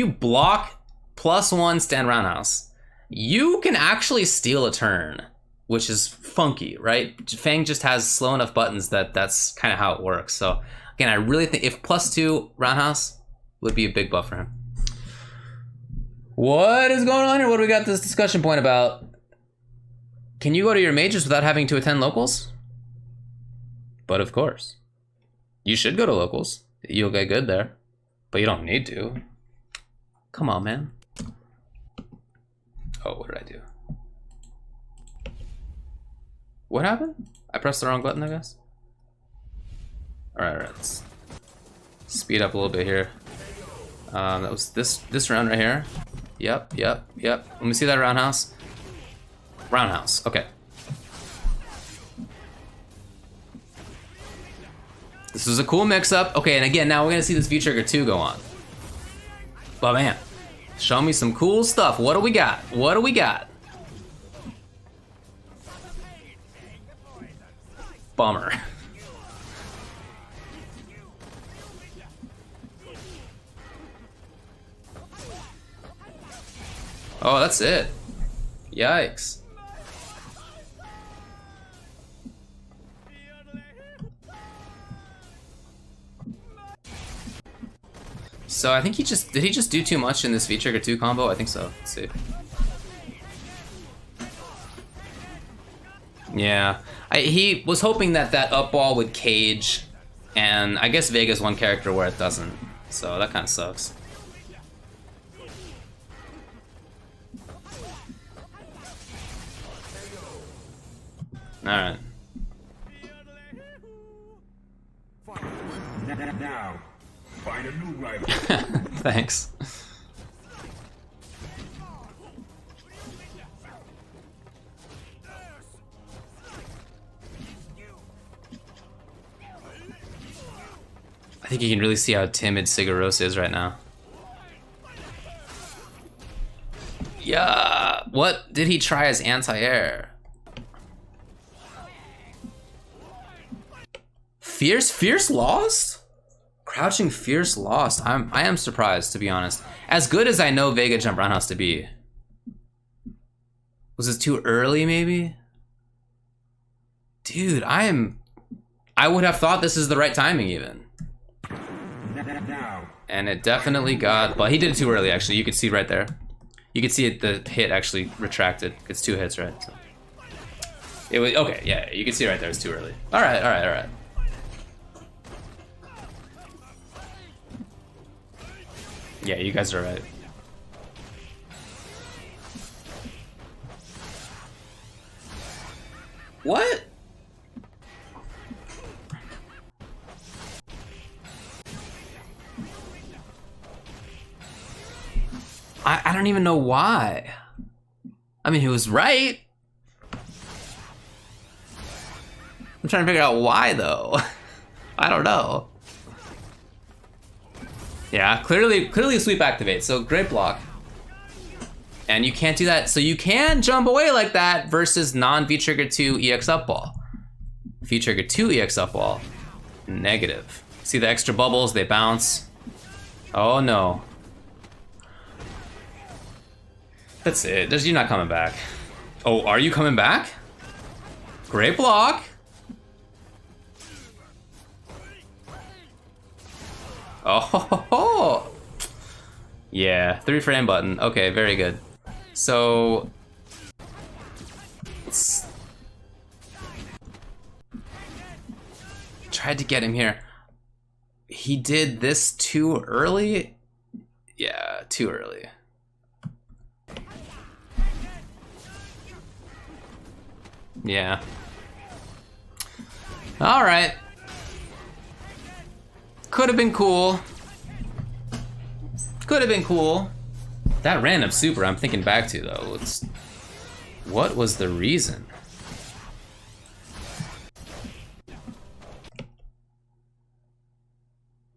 block +1 stand roundhouse, you can actually steal a turn, which is funky, right? Fang just has slow enough buttons that that's kind of how it works. So again, I really think if +2 roundhouse would be a big buff for him. What is going on here? What do we got this discussion point about? Can you go to your majors without having to attend locals? But of course. You should go to locals. You'll get good there. But you don't need to. Come on, man. Oh, what did I do? What happened? I pressed the wrong button, I guess. Alright, let's speed up a little bit here. That was this round right here. Yep. Let me see that roundhouse. Roundhouse, okay. This is a cool mix-up. Okay, and again, now we're gonna see this V-Trigger 2 go on. But man, show me some cool stuff. What do we got? What do we got? Bummer. Oh, that's it. Yikes. So I think did he just do too much in this V-Trigger 2 combo? I think so. Let's see. Yeah. He was hoping that up ball would cage, and I guess Vega's one character where it doesn't. So that kind of sucks. Alright. Now, find a new rival. Thanks. I think you can really see how timid Sigaros is right now. Yeah. What did he try as anti-air? Fierce lost? Crouching Fierce lost. I am surprised, to be honest. As good as I know Vega jump roundhouse to be. Was it too early, maybe? Dude, I would have thought this is the right timing even. And it definitely got, but he did it too early actually. You could see right there. You could see it, the hit actually retracted. It's 2 hits, right? So it was, okay, yeah, you can see right there, it's too early. Alright. Yeah, you guys are right. What? I don't even know why. I mean, he was right. I'm trying to figure out why, though. I don't know. Yeah, clearly sweep activate, so great block. And you can't do that, so you can jump away like that versus non-V-Trigger 2 EX up ball. V-Trigger 2 EX up ball, negative. See the extra bubbles, they bounce. Oh no. That's it, you're not coming back. Oh, are you coming back? Great block. Oh, yeah, 3-frame button. Okay, very good. So, tried to get him here. He did this too early? Yeah, too early. Yeah. All right. Could have been cool. Could have been cool. That random super I'm thinking back to though. What was the reason?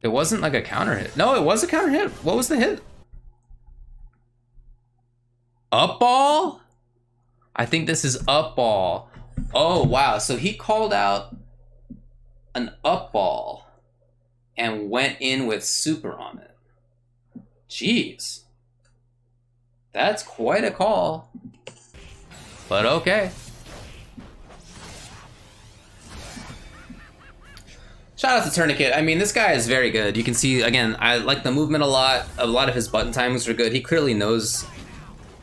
It wasn't like a counter hit. No, it was a counter hit. What was the hit? Up ball? I think this is up ball. Oh, wow. So he called out an up ball and went in with super on it. Jeez. That's quite a call. But okay. Shout out to Tourniquet. I mean, this guy is very good. You can see, again, I like the movement a lot. A lot of his button timings are good. He clearly knows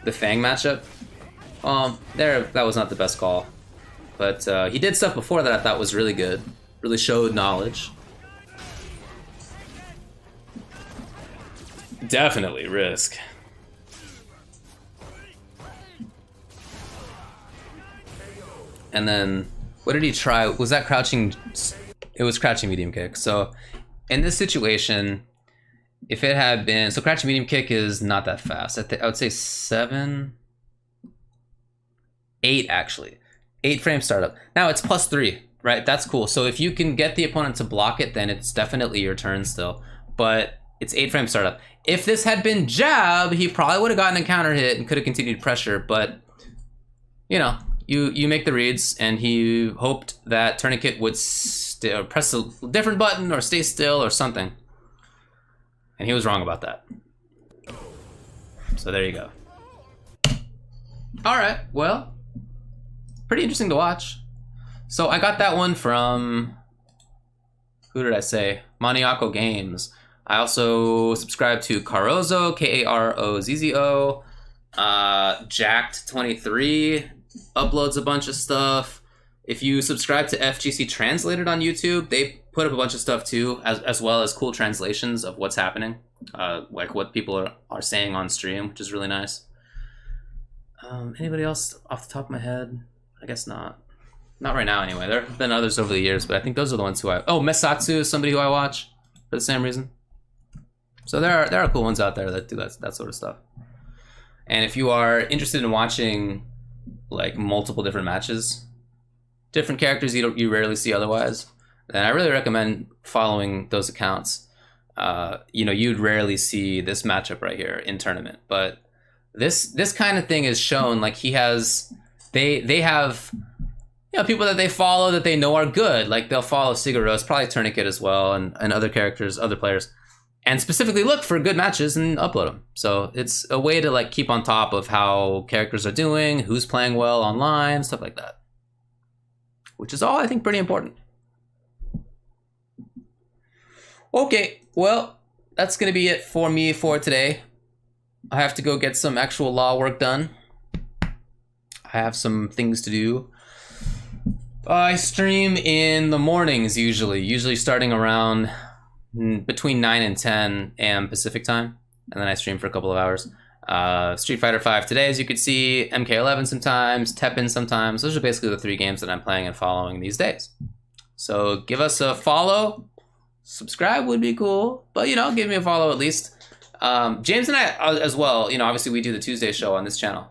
the Fang matchup. That was not the best call. But he did stuff before that I thought was really good. Really showed knowledge. Definitely risk. And then, what did he try? Was that crouching? It was crouching medium kick. So, in this situation, if it had been... So, crouching medium kick is not that fast. I would say 7... 8, actually. 8-frame startup. Now, it's +3, right? That's cool. So, if you can get the opponent to block it, then it's definitely your turn still. But it's 8-frame startup. If this had been jab, he probably would have gotten a counter hit and could have continued pressure. But, you know... You make the reads, and he hoped that Tourniquet would press a different button or stay still or something. And he was wrong about that. So there you go. Alright, well, pretty interesting to watch. So I got that one from, who did I say? Maniaco Games. I also subscribe to Carozzo, Karozzo, Jacked23, uploads a bunch of stuff. If you subscribe to FGC Translated on YouTube, they put up a bunch of stuff too, as well as cool translations of what's happening, like what people are saying on stream, which is really nice. Anybody else off the top of my head? I guess not. Not right now anyway. There have been others over the years, but I think those are the ones who I... Oh, Mesatsu is somebody who I watch for the same reason. So there are cool ones out there that do that sort of stuff. And if you are interested in watching like multiple different matches, different characters you rarely see otherwise, then I really recommend following those accounts. You know, you'd rarely see this matchup right here in tournament, but this kind of thing is shown. Like they have, you know, people that they follow that they know are good. Like they'll follow Sigaros, probably Tourniquet as well, and other characters, other players, and specifically look for good matches and upload them. So it's a way to like keep on top of how characters are doing, who's playing well online, stuff like that. Which is all, I think, pretty important. Okay, well, that's gonna be it for me for today. I have to go get some actual law work done. I have some things to do. I stream in the mornings usually starting around between 9 and 10 a.m. Pacific time, and then I stream for a couple of hours. Street Fighter 5 today, as you can see, MK11 sometimes, Tekken sometimes. Those are basically the 3 games that I'm playing and following these days. So give us a follow. Subscribe would be cool, but you know, give me a follow at least. James and I as well, you know, obviously we do the Tuesday show on this channel,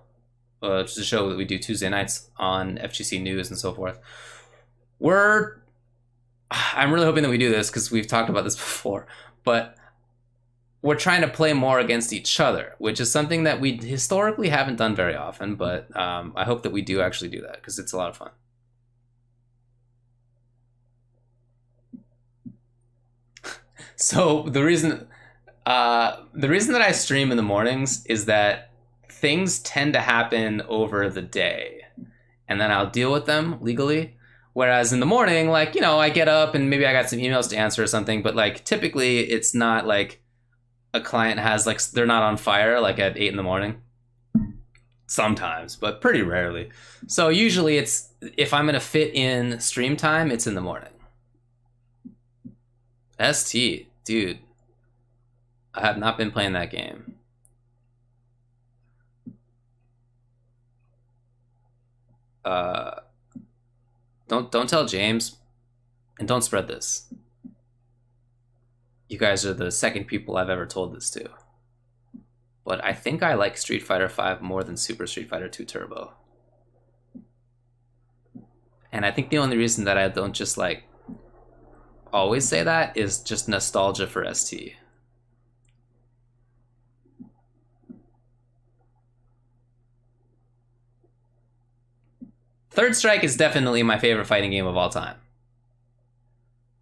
which is a show that we do Tuesday nights on FGC News and so forth. We're I'm really hoping that we do this because we've talked about this before, but we're trying to play more against each other, which is something that we historically haven't done very often, but I hope that we do actually do that because it's a lot of fun. So the reason that I stream in the mornings is that things tend to happen over the day, and then I'll deal with them legally. Whereas in the morning, like, you know, I get up and maybe I got some emails to answer or something, but like typically it's not like a client has like they're not on fire like at 8 in the morning. Sometimes, but pretty rarely. So usually it's if I'm gonna fit in stream time, it's in the morning. ST, dude. I have not been playing that game. Don't tell James, and don't spread this. You guys are the second people I've ever told this to. But I think I like Street Fighter V more than Super Street Fighter 2 Turbo. And I think the only reason that I don't just like always say that is just nostalgia for ST. Third Strike is definitely my favorite fighting game of all time.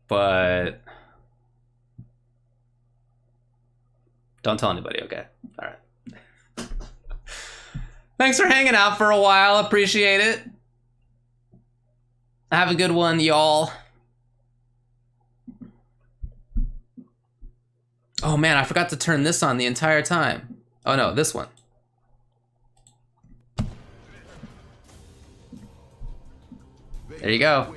But don't tell anybody, okay? All right. Thanks for hanging out for a while. Appreciate it. Have a good one, y'all. Oh man, I forgot to turn this on the entire time. Oh no, this one. There you go.